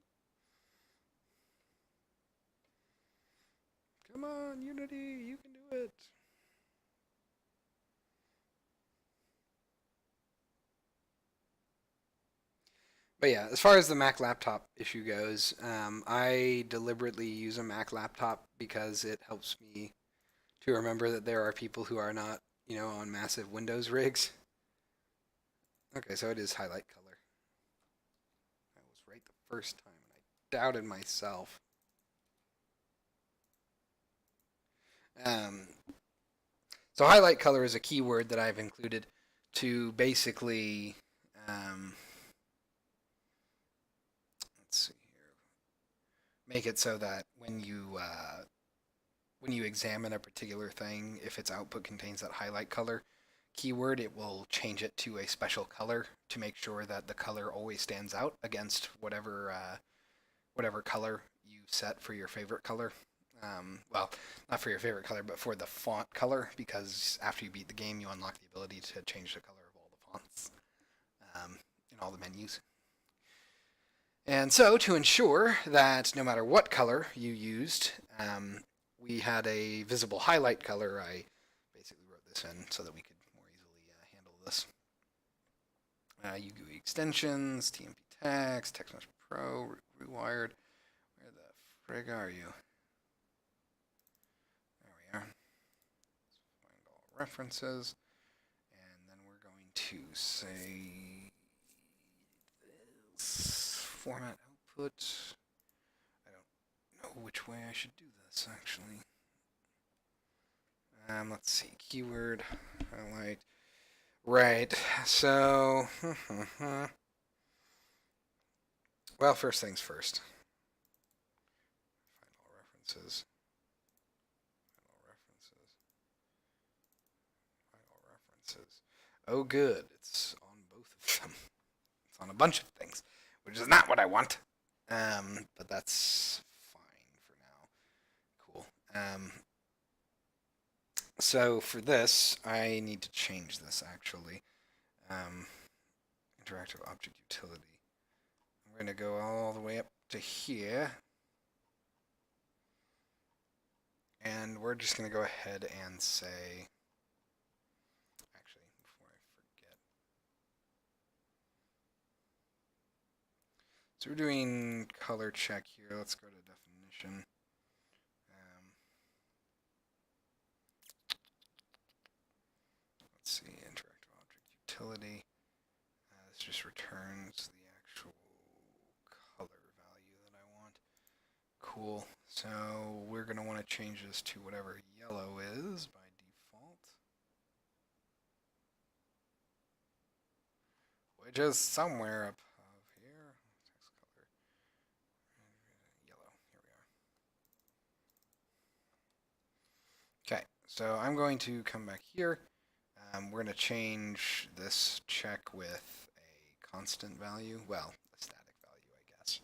Come on, Unity, you can do it. But yeah, as far as the Mac laptop issue goes, I deliberately use a Mac laptop because it helps me to remember that there are people who are not, on massive Windows rigs. Okay, so it is highlight color. I was right the first time, and I doubted myself. Um, so highlight color is a keyword that I've included to basically, let's see here, make it so that when you examine a particular thing, if its output contains that highlight color keyword, it will change it to a special color to make sure that the color always stands out against whatever color you set for your favorite color. Well, not for your favorite color, but for the font color, because after you beat the game, you unlock the ability to change the color of all the fonts in all the menus. And so, to ensure that no matter what color you used, we had a visible highlight color, I basically wrote this in so that we could more easily handle this. UGUI extensions, TMP text, TextMesh Pro, rewired. Where the frig are you? There we are. Let's find all references. And then we're going to say this format output. I don't know which way I should do this actually. Let's see, keyword, highlight. Right, so, well, first things first. Find all references. Find all references. Oh, good, it's on both of them. It's on a bunch of things, which is not what I want. But that's fine for now. Cool. So for this, I need to change this actually. Interactive object utility. I'm going to go all the way up to here. And we're just going to go ahead and say, actually, before I forget. So we're doing color check here. Let's go to definition. Let's see, interactive object utility. This just returns the actual color value that I want. Cool. So we're going to want to change this to whatever yellow is by default, which is somewhere up here. Text color. Yellow. Here we are. Okay, so I'm going to come back here. We're going to change this check with a constant value. Well, a static value, I guess,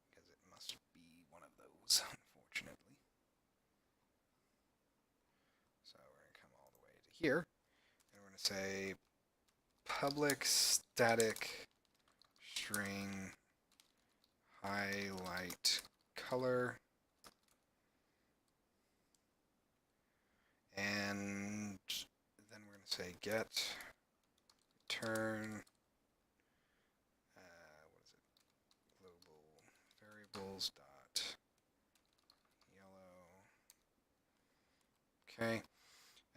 because it must be one of those, unfortunately. So we're going to come all the way to here, and we're going to say public static string highlight color, and then we're going to say get return what is it, global variables dot yellow. Okay,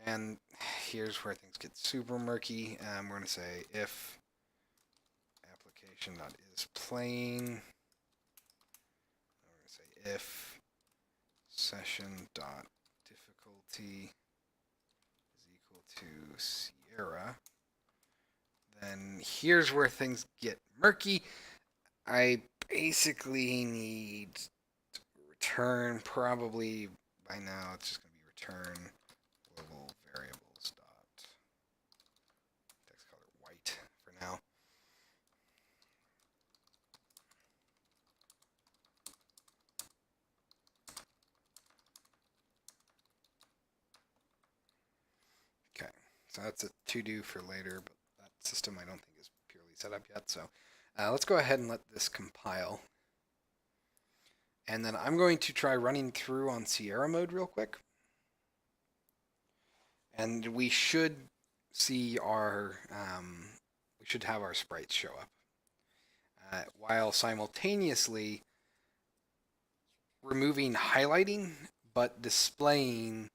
and here's where things get super murky. We're going to say if application dot is plain. We're going to say if session dot difficulty is equal to Sierra. Then here's where things get murky. I basically need to return, probably by now it's just going to be return global variables dot text color white for now. Okay, So that's a to-do for later, but that system I don't think is purely set up yet. So let's go ahead and let this compile. And then I'm going to try running through on Sierra mode real quick. And we should see we should have our sprites show up. While simultaneously removing highlighting, but displaying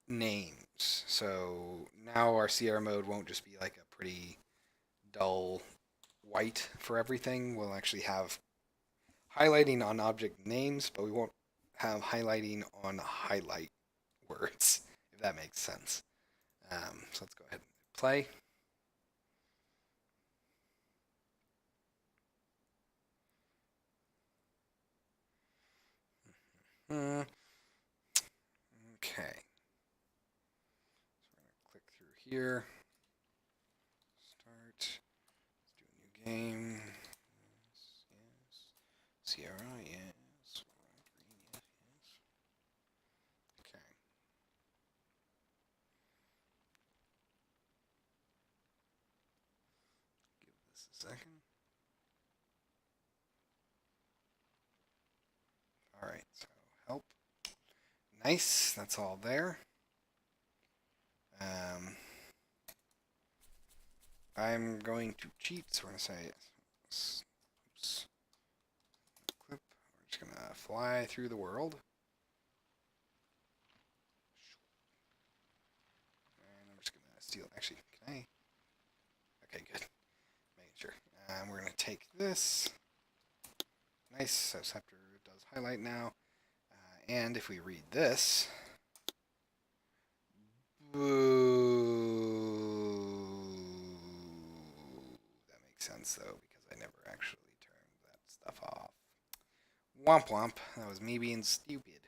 names. So now our Sierra mode won't just be like a pretty dull white for everything. We'll actually have highlighting on object names, but we won't have highlighting on highlight words, if that makes sense. So let's go ahead and play. Okay. So we're going to click through here. Start. Let's do a new game. Yes, yes. Sierra, yes. Green, yes, yes. Okay. Give this a second. All right, so help. Nice, that's all there. I'm going to cheat, so we're going to say, oops, clip. We're just going to fly through the world. And I'm just going to steal, actually, can I? Okay, good. Making sure. We're going to take this. Nice, so Scepter does highlight now. And if we read this, boo. That makes sense though, because I never actually turned that stuff off. Womp womp. That was me being stupid.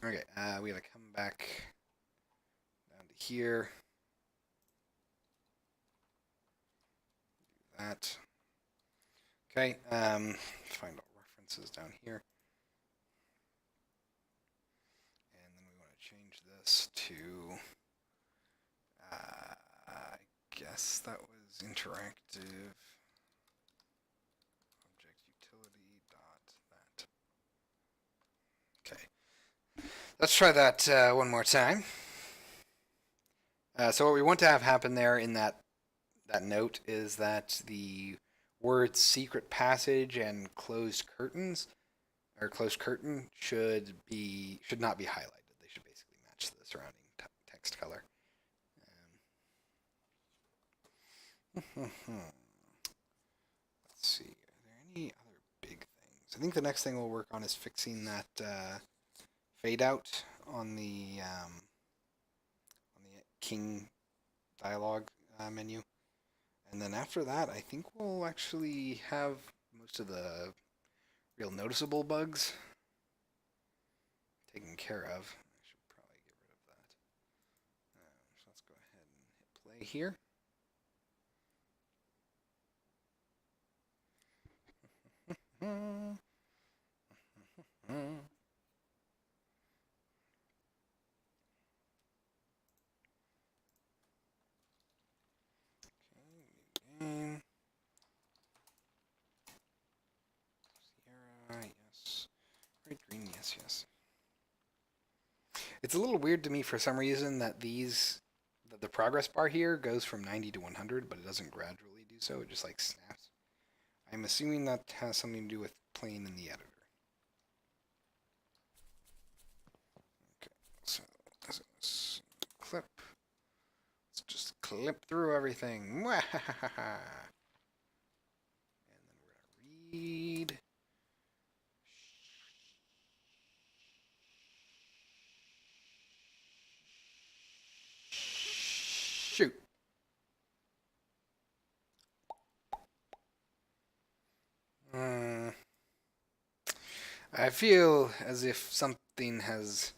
Okay, we gotta come back down to here. Do that. Okay, find all references down here. And then we want to change this to, I guess that was interactive object utility dot that. Okay, let's try that one more time. So what we want to have happen there in that note is that the words secret passage and closed curtains or closed curtain should not be highlighted. They should basically match the surrounding text color. Let's see. Are there any other big things? I think the next thing we'll work on is fixing that fade out on the King dialogue menu. And then after that, I think we'll actually have most of the real noticeable bugs taken care of. I should probably get rid of that. So let's go ahead and hit play here. Game. Sierra, yes. Red, green, yes, yes. It's a little weird to me for some reason that the progress bar here goes from 90 to 100, but it doesn't gradually do so. It just like snaps. I'm assuming that has something to do with playing in the editor. Okay, so this clip. Let's just clip through everything. And then we're gonna read. Shoot. I feel as if something has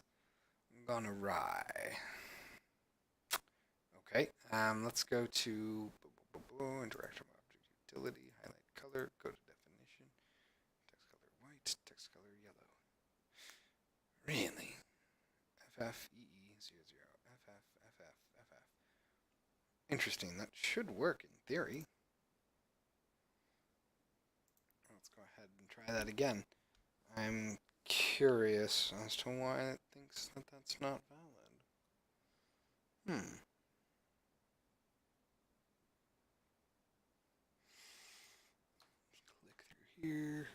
gone awry. Okay, let's go to interactive object utility, highlight color, go to definition, text color white, text color yellow. Really? FFEE00. Interesting. That should work in theory. Let's go ahead and try that again. I'm curious as to why it thinks that that's not valid. Click through here.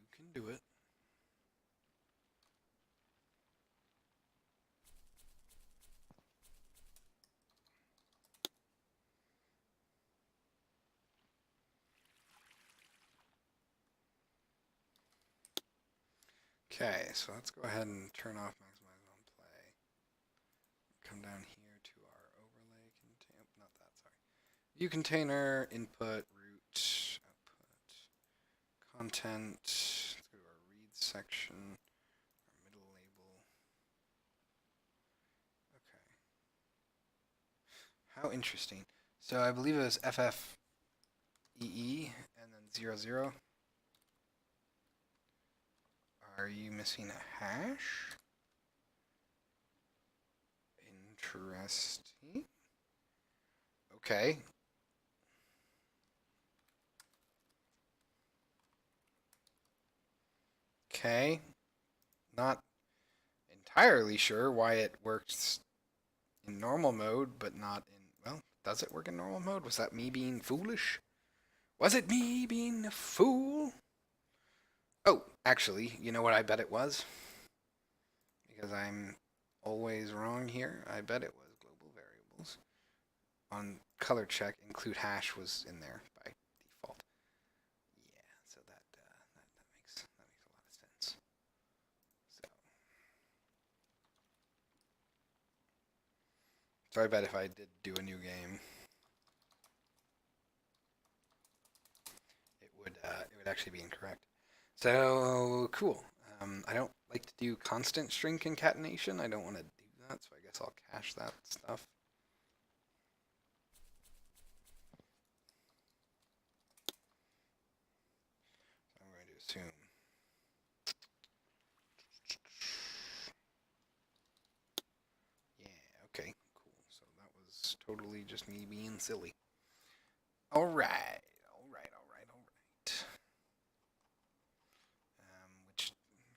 You can do it. Okay, so let's go ahead and turn off maximize on play. Come down here to our overlay container. Not that, sorry. View container, input, root, output, content. Let's go to our read section, our middle label. Okay. How interesting. So I believe it was FFEE and then 00. Are you missing a hash? Interesting. Okay. Okay. Not entirely sure why it works in normal mode, but not in, well, does it work in normal mode? Was that me being foolish? Was it me being a fool? Oh, actually, you know what I bet it was? Because I'm always wrong here. I bet it was global variables. On color check, include hash was in there by default. Yeah, so that makes a lot of sense. So I bet if I did do a new game, it would actually be incorrect. So cool. I don't like to do constant string concatenation. I don't want to do that, so I guess I'll cache that stuff. So I'm going to assume. Yeah, okay, cool. So that was totally just me being silly. All right, all right, all right, all right. Which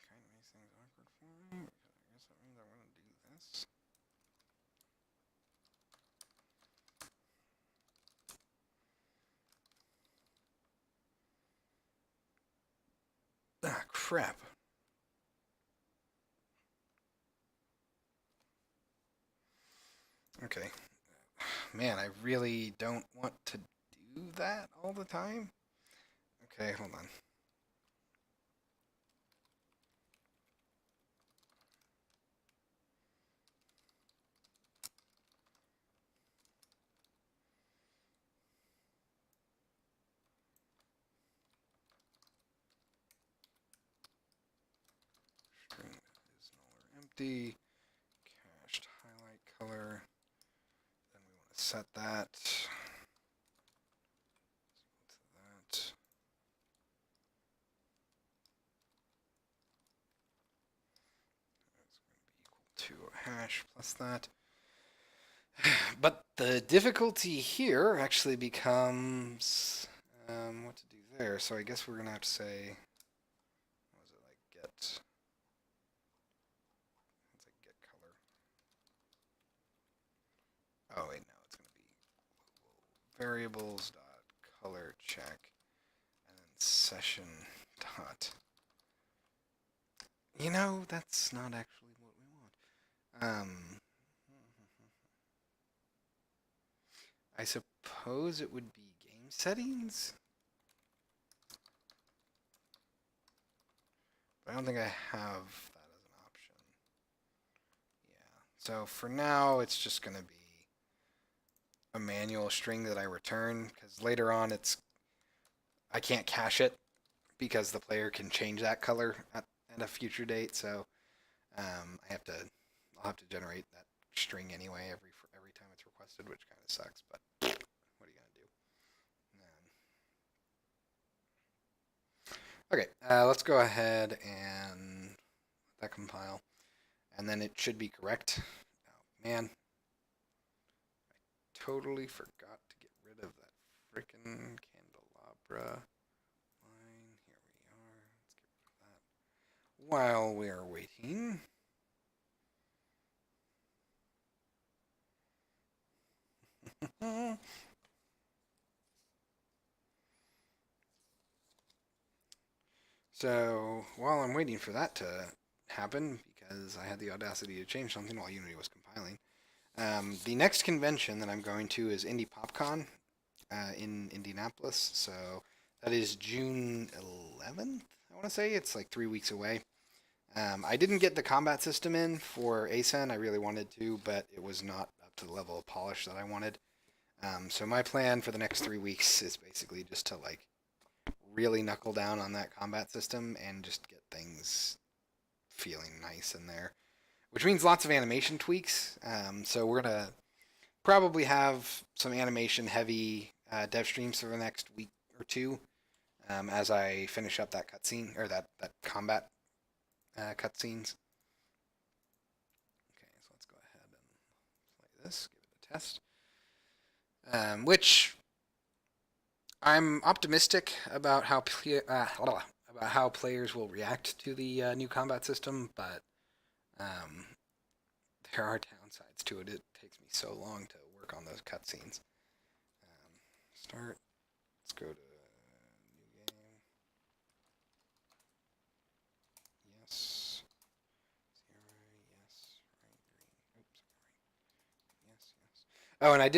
kind of makes things awkward for me, because I guess that means I want to do this. Ah, crap. Okay. Man, I really don't want to do that all the time. Okay, hold on. String is null or empty. Cached highlight color. Then we want to set that. To that. That's going to be equal to a hash plus that. But the difficulty here actually becomes what to do there. So I guess we're going to have to say, what was it like, get, it's like get color. Oh wait, no, it's going to be variables dot color check and then session dot. You know, that's not actually what we want. I suppose it would be game settings. But I don't think I have that as an option. Yeah. So for now, it's just going to be a manual string that I return, because later on I can't cache it because the player can change that color at a future date. So I'll have to generate that string anyway every time it's requested, which kind of sucks, but what are you gonna do? Okay, let's go ahead and let that compile, and then it should be correct. Oh man, totally forgot to get rid of that frickin' candelabra line. Here we are. Let's get rid of that. While we are waiting. So while I'm waiting for that to happen, because I had the audacity to change something while Unity was compiling, the next convention that I'm going to is Indie PopCon in Indianapolis. So that is June 11th, I want to say. It's like 3 weeks away. I didn't get the combat system in for ASEN. I really wanted to, but it was not up to the level of polish that I wanted. So my plan for the next 3 weeks is basically just to like really knuckle down on that combat system and just get things feeling nice in there, which means lots of animation tweaks. So we're gonna probably have some animation heavy dev streams for the next week or two as I finish up that cutscene or that combat cutscenes. Okay, so let's go ahead and play this, give it a test. Which I'm optimistic about how players will react to the new combat system, but um, there are downsides to it. It takes me so long to work on those cutscenes. Start. Let's go to new game. Yes. Zero. Yes. Right. Green. Oops. Right. Yes. Yes. Oh, and I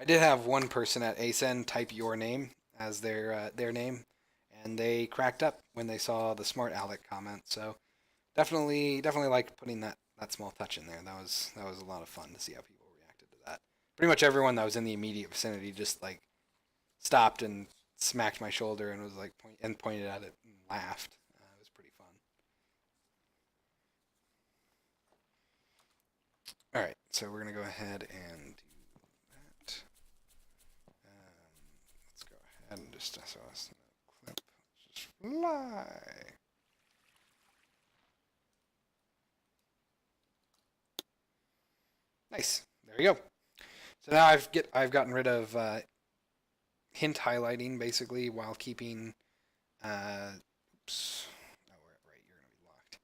did have one person at ASEN type your name as their name, and they cracked up when they saw the smart Alec comment. So definitely like putting that small touch in there. That was a lot of fun to see how people reacted to that. Pretty much everyone that was in the immediate vicinity just like stopped and smacked my shoulder and was like pointed at it and laughed. It was pretty fun. All right, so we're gonna go ahead and do that. Let's go ahead and just SOS clip. Let's just fly. Nice. There you go. So now I've gotten rid of hint highlighting basically while keeping. Oops. Oh, right. You're gonna be locked.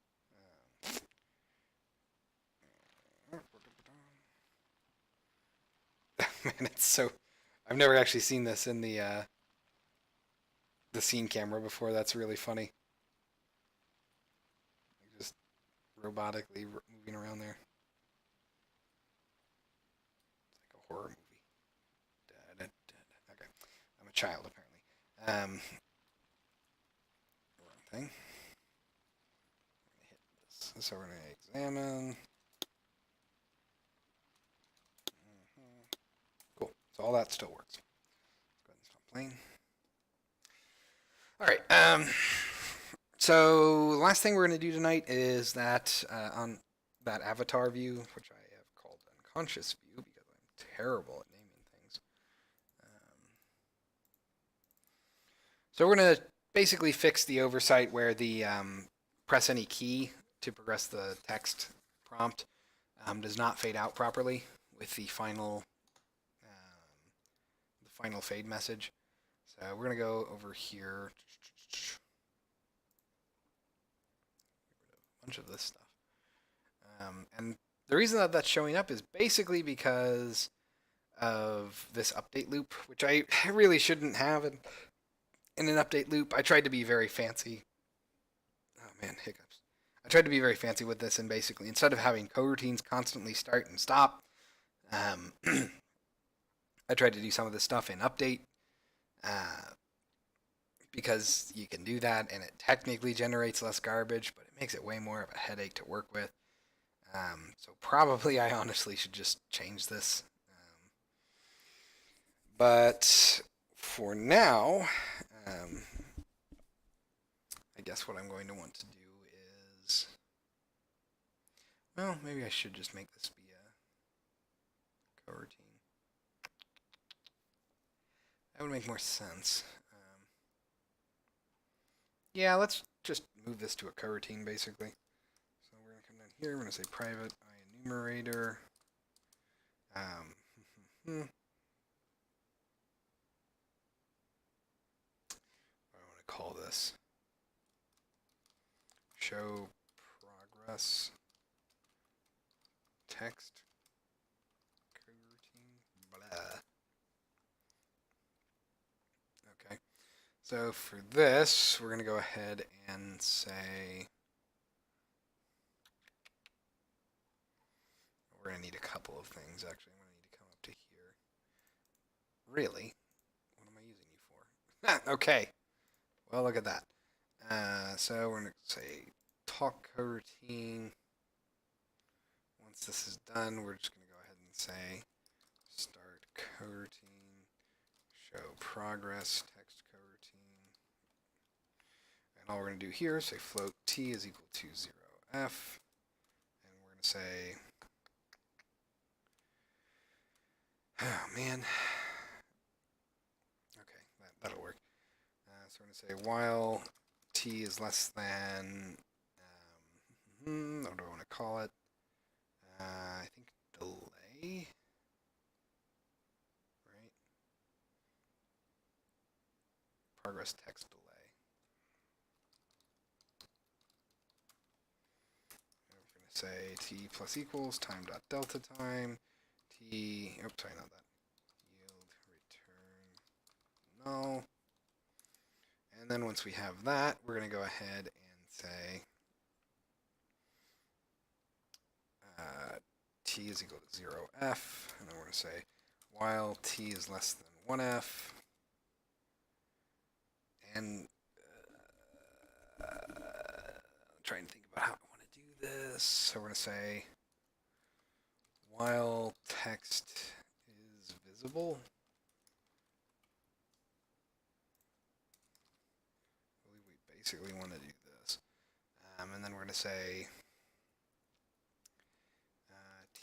Man, it's so. I've never actually seen this in the scene camera before. That's really funny. Just robotically moving around there. It's like a horror movie. Okay, I'm a child apparently. Wrong thing. Hit this. So we're gonna examine. Cool. So all that still works. Let's go ahead and stop playing. All right. So the last thing we're going to do tonight is that on that avatar view, which I have called unconscious view because I'm terrible at naming things. So we're going to basically fix the oversight where the press any key to progress the text prompt does not fade out properly with the final fade message. So we're going to go over here. A bunch of this stuff. And the reason that that's showing up is basically because of this update loop, which I really shouldn't have in an update loop. I tried to be very fancy. Oh man, hiccups. I tried to be very fancy with this, and basically instead of having coroutines constantly start and stop, I tried to do some of this stuff in update because you can do that, and it technically generates less garbage, but it makes it way more of a headache to work with. So probably I honestly should just change this. But for now, I guess what I'm going to want to do is, well, maybe I should just make this be a coroutine. That would make more sense. Yeah, let's just move this to a coroutine, basically. So we're going to come down here. We're going to say private enumerator. What do I want to call this? Show progress text coroutine. Blah. Okay. So for this, we're going to go ahead and say we're going to need a couple of things, actually. I'm going to need to come up to here. Really? What am I using you for? Okay. Well, look at that. So we're going to say talk coroutine. Once this is done, we're just going to go ahead and say start coroutine, show progress, text coroutine. And all we're going to do here is say float t is equal to 0f. And we're going to say, oh man. Okay, that'll work. So we're going to say while t is less than, what do I want to call it? I think delay, right? Progress text delay. And we're going to say t plus equals time dot delta time, t, oops, sorry, not that, yield return null. And then once we have that, we're going to go ahead and say t is equal to 0f, and then we're going to say while t is less than 1f, and trying to think about how I want to do this. So we're going to say while text is visible, we basically want to do this. And then we're going to say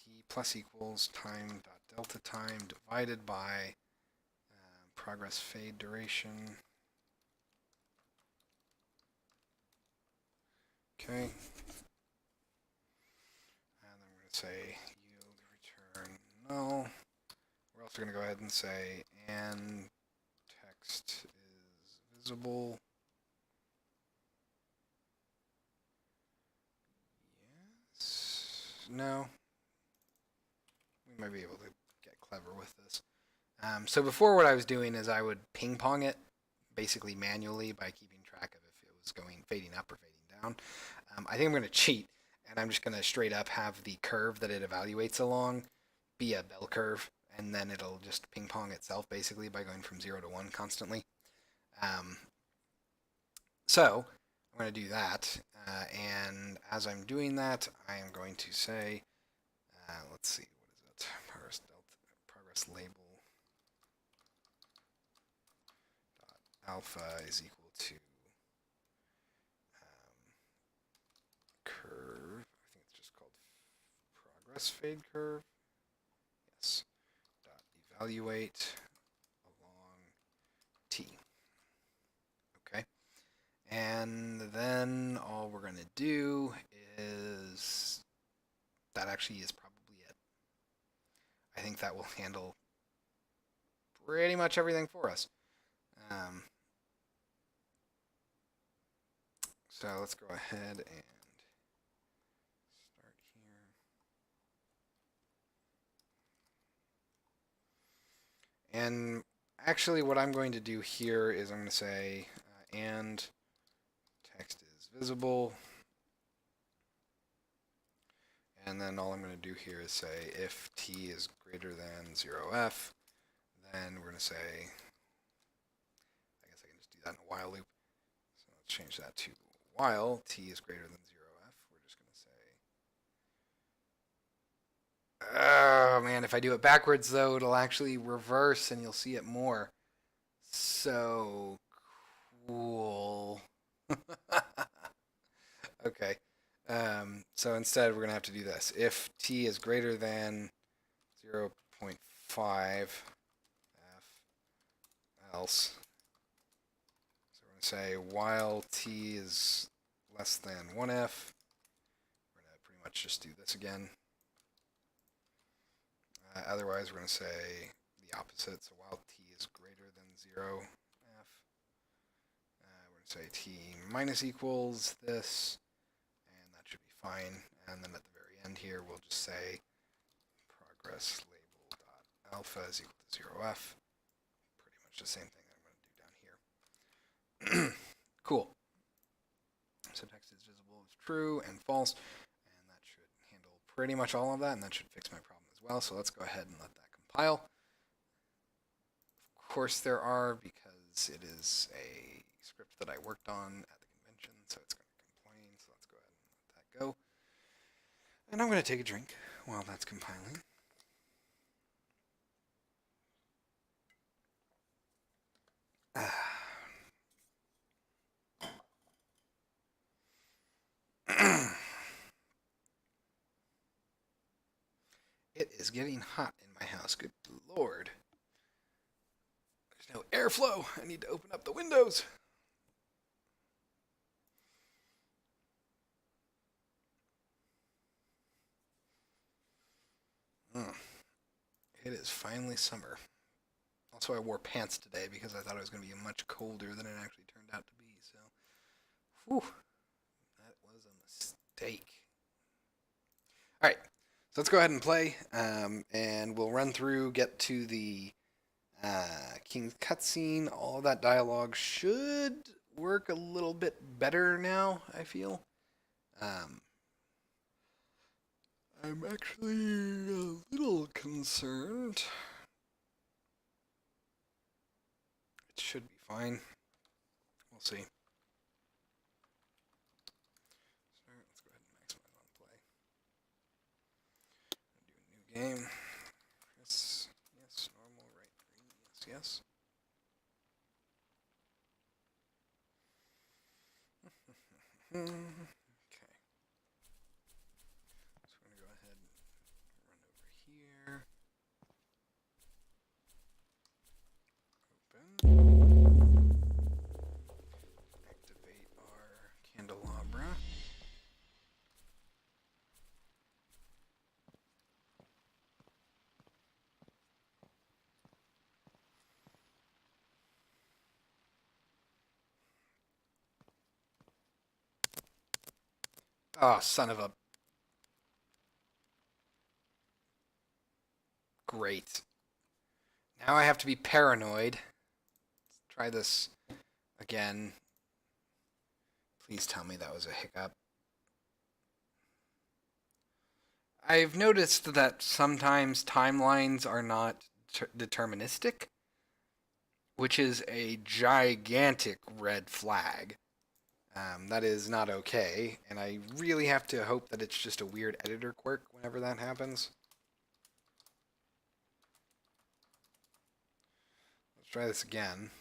t plus equals time dot delta time divided by progress fade duration. Okay. And then we're going to say yield return null. We're also going to go ahead and say and text is visible. Yes. No. We might be able to get clever with this. So before, what I was doing is I would ping pong it basically manually by keeping track of if it was going fading up or fading down. I think I'm going to cheat, and I'm just going to straight up have the curve that it evaluates along be a bell curve, and then it'll just ping pong itself basically by going from 0 to 1 constantly. So I'm going to do that, and as I'm doing that, I am going to say, let's see, what is it? Progress label alpha is equal to curve. I think it's just called progress fade curve. Yes. Dot evaluate along t. Okay. And then all we're going to do is that actually is probably it. I think that will handle pretty much everything for us. So let's go ahead and start here. And actually what I'm going to do here is I'm going to say and text is visible. And then all I'm going to do here is say if t is greater than 0f, then we're going to say, I guess I can just do that in a while loop. So let's change that to while t is greater than 0f. We're just going to say, oh man, if I do it backwards though, it'll actually reverse and you'll see it more. So cool. Okay. So instead, we're going to have to do this. If t is greater than 0.5 f else. So we're going to say while t is less than 1f, we're going to pretty much just do this again. Otherwise, we're going to say the opposite. So while t is greater than 0f, we're going to say t minus equals this, and that should be fine. And then at the very end here, we'll just say progress label dot alpha is equal to 0f. Pretty much the same thing that I'm going to do down here. Cool. So text is visible is true and false, and that should handle pretty much all of that, and that should fix my problem as well. So let's go ahead and let that compile. Of course there are, because it is a script that I worked on at the convention, so it's going to complain. So let's go ahead and let that go. And I'm going to take a drink while that's compiling. It is getting hot in my house. Good Lord. There's no airflow. I need to open up the windows. It is finally summer. Also, I wore pants today because I thought it was going to be much colder than it actually turned out to be. So, whew, that was a mistake. All right, so let's go ahead and play, and we'll run through, get to the King's cutscene. All of that dialogue should work a little bit better now, I feel. I'm actually a little concerned. It should be fine. We'll see. So let's go ahead and maximize on play. Do a new game. Yes, yes, normal, right, green, yes, yes. Okay. So we're going to go ahead and run over here. Open. Activate our candelabra. Oh, son of a... Great. Now I have to be paranoid. Let's try this again. Please tell me that was a hiccup. I've noticed that sometimes timelines are not deterministic, which is a gigantic red flag. That is not okay, and I really have to hope that it's just a weird editor quirk whenever that happens. Let's try this again.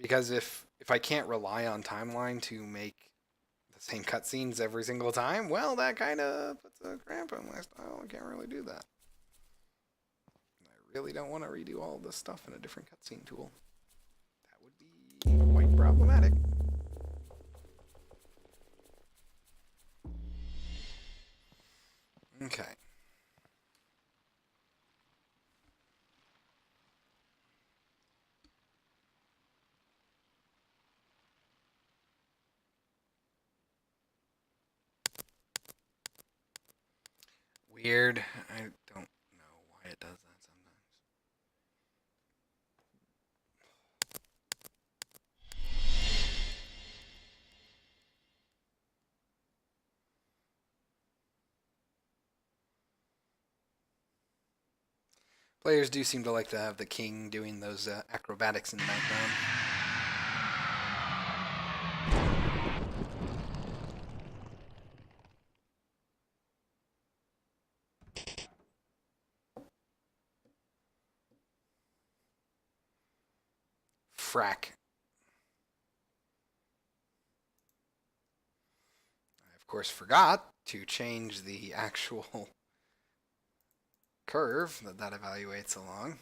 Because if I can't rely on timeline to make the same cutscenes every single time, well, that kind of puts a cramp in my style. I can't really do that. I really don't want to redo all this stuff in a different cutscene tool. That would be quite problematic. Okay. Weird. I don't know why it does that sometimes. Players do seem to like to have the king doing those acrobatics in the background. Frack. I, of course, forgot to change the actual curve that evaluates along.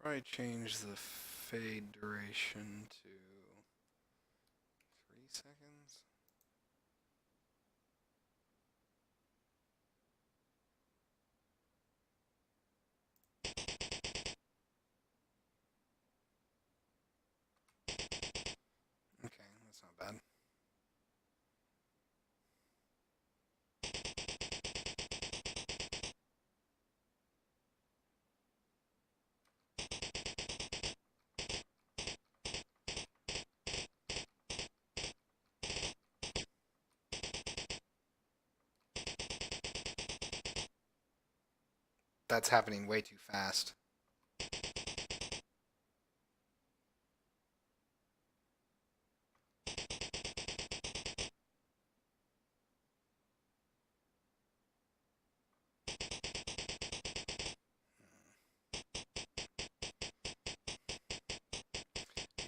Probably change the fade duration to 3 seconds. Okay, that's not bad. That's happening way too fast.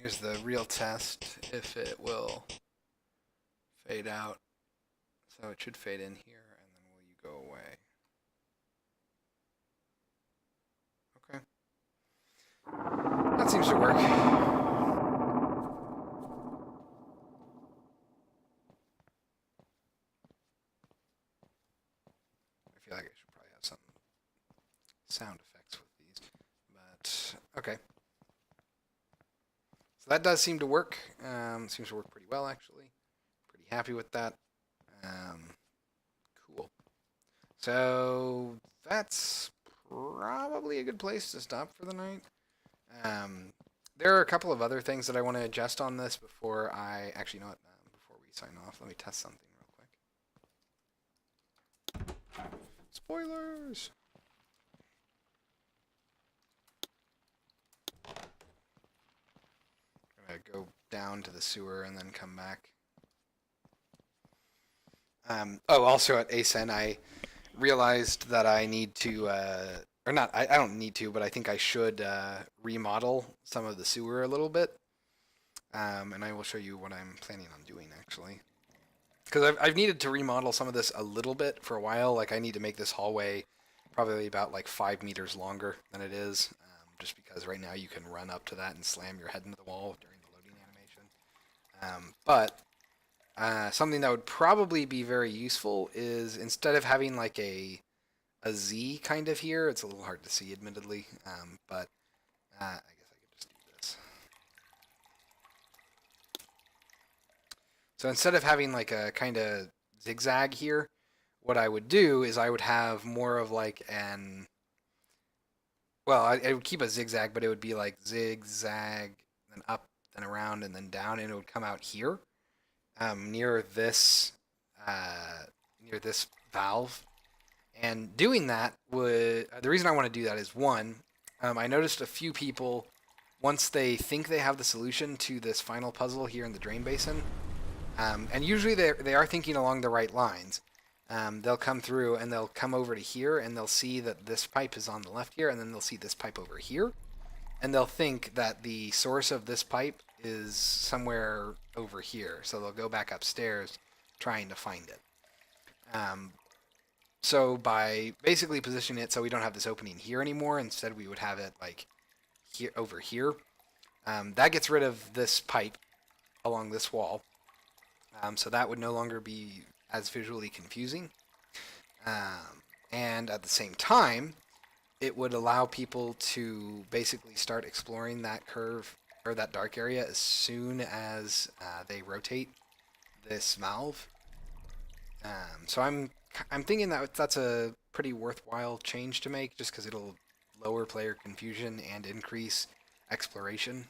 Here's the real test if it will fade out. So it should fade in here, and then will you go away? Okay. That seems to work. I feel like I should probably have some sound effects with these, but okay. So that does seem to work. Seems to work pretty well, actually. Pretty happy with that. Cool. So that's probably a good place to stop for the night. There are a couple of other things that I want to adjust on this before I actually, you know what? Before we sign off, let me test something real quick. Spoilers. I'm gonna go down to the sewer and then come back. Oh, also at ASEN, I realized that I need to, or not, I don't need to, but I think I should remodel some of the sewer a little bit. And I will show you what I'm planning on doing, actually. Because I've needed to remodel some of this a little bit for a while. Like, I need to make this hallway probably about like 5 meters longer than it is. Just because right now you can run up to that and slam your head into the wall during the loading animation. But something that would probably be very useful is instead of having like a Z kind of here, it's a little hard to see, admittedly, but I guess I could just do this. So instead of having like a kind of zigzag here, what I would do is I would have more of like an, well, I would keep a zigzag, but it would be like zigzag, then up, then around, and then down, and it would come out here, near this, near this valve. And doing that would, the reason I want to do that is one, I noticed a few people, once they think they have the solution to this final puzzle here in the drain basin, and usually they are thinking along the right lines. They'll come through and they'll come over to here and they'll see that this pipe is on the left here, and then they'll see this pipe over here, and they'll think that the source of this pipe is somewhere over here. So they'll go back upstairs trying to find it. So by basically positioning it so we don't have this opening here anymore, instead we would have it like here, over here. That gets rid of this pipe along this wall. So that would no longer be as visually confusing. And at the same time, it would allow people to basically start exploring that curve or that dark area as soon as they rotate this valve. So I'm thinking that that's a pretty worthwhile change to make, just because it'll lower player confusion and increase exploration,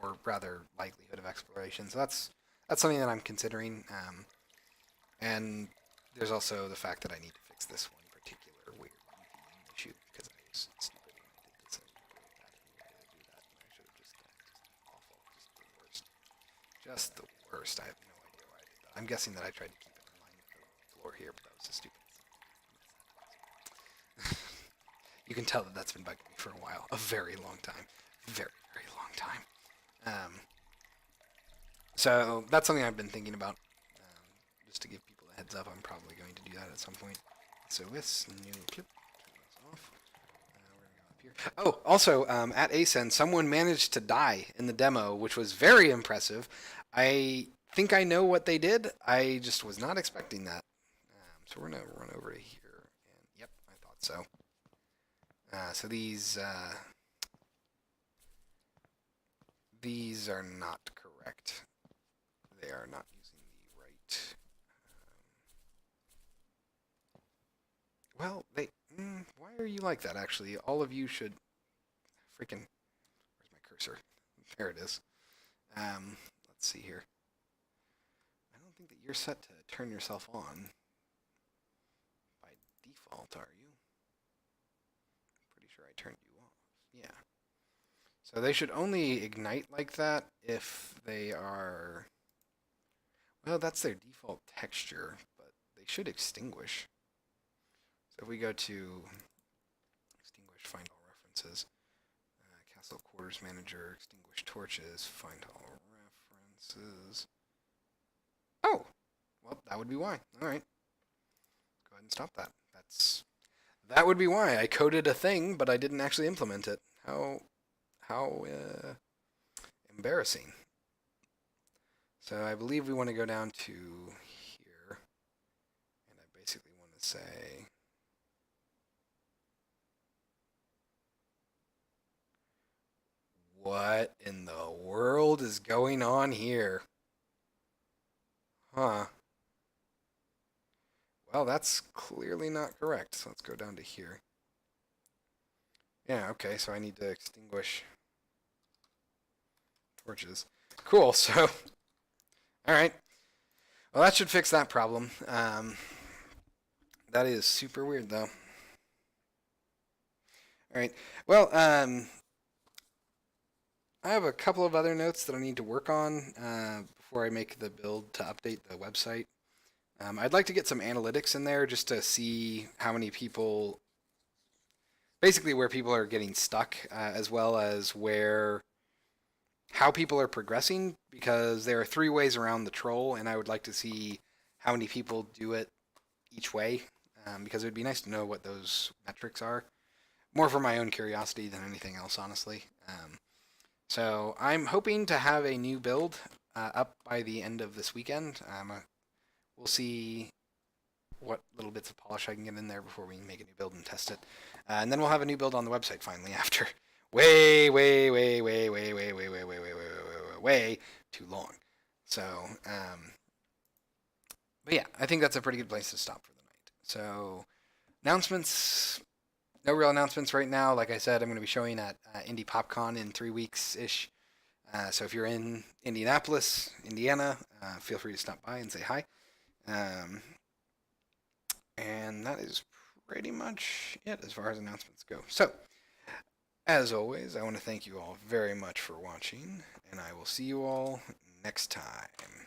or rather likelihood of exploration. So that's something that I'm considering. And there's also the fact that I need to fix this one particular weird issue, because I was stupid when I did this. I was really bad at the way to do that, and I should have just awful, just the worst. Just the worst. I have no idea why I did that. I'm guessing that I tried to keep it in line with the floor here, but that was just stupid. You can tell that that's been bugging me for a while. A very long time. Very, very long time. So that's something I've been thinking about. Just to give people a heads up, I'm probably going to do that at some point. So this new clip, turn this off. We're going to go up here. Oh, also, at ASEN, someone managed to die in the demo, which was very impressive. I think I know what they did. I just was not expecting that. So we're gonna run over to here, and yep, I thought so. So these are not correct. They are not using the right. Well, they. Why are you like that? Actually, all of you should freaking. Where's my cursor? There it is. Let's see here. I don't think that you're set to turn yourself on by default, are you? Pretty sure I turned you off. Yeah. So they should only ignite like that if they are. Well, that's their default texture, but they should extinguish. So if we go to extinguish, find all references, castle quarters manager, extinguish torches, find all references. Oh, well, that would be why. All right, go ahead and stop that. That would be why I coded a thing, but I didn't actually implement it. How embarrassing. So I believe we want to go down to here, and I basically want to say what in the world is going on here? Huh. Well, that's clearly not correct. So let's go down to here. Yeah, okay, so I need to extinguish torches. Cool, so, alright. Well, that should fix that problem. That is super weird, though. Alright, well, I have a couple of other notes that I need to work on before I make the build to update the website. I'd like to get some analytics in there just to see how many people, basically where people are getting stuck, as well as how people are progressing, because there are 3 ways around the troll, and I would like to see how many people do it each way, because it would be nice to know what those metrics are. More for my own curiosity than anything else, honestly. So I'm hoping to have a new build up by the end of this weekend. We'll see what little bits of polish I can get in there before we make a new build and test it. And then we'll have a new build on the website finally after way too long. So, but yeah, I think that's a pretty good place to stop for the night. So, announcements. No real announcements right now. Like I said, I'm going to be showing at Indie PopCon in 3 weeks ish. So if you're in Indianapolis, Indiana, feel free to stop by and say hi. And that is pretty much it as far as announcements go. So, as always, I want to thank you all very much for watching, and I will see you all next time.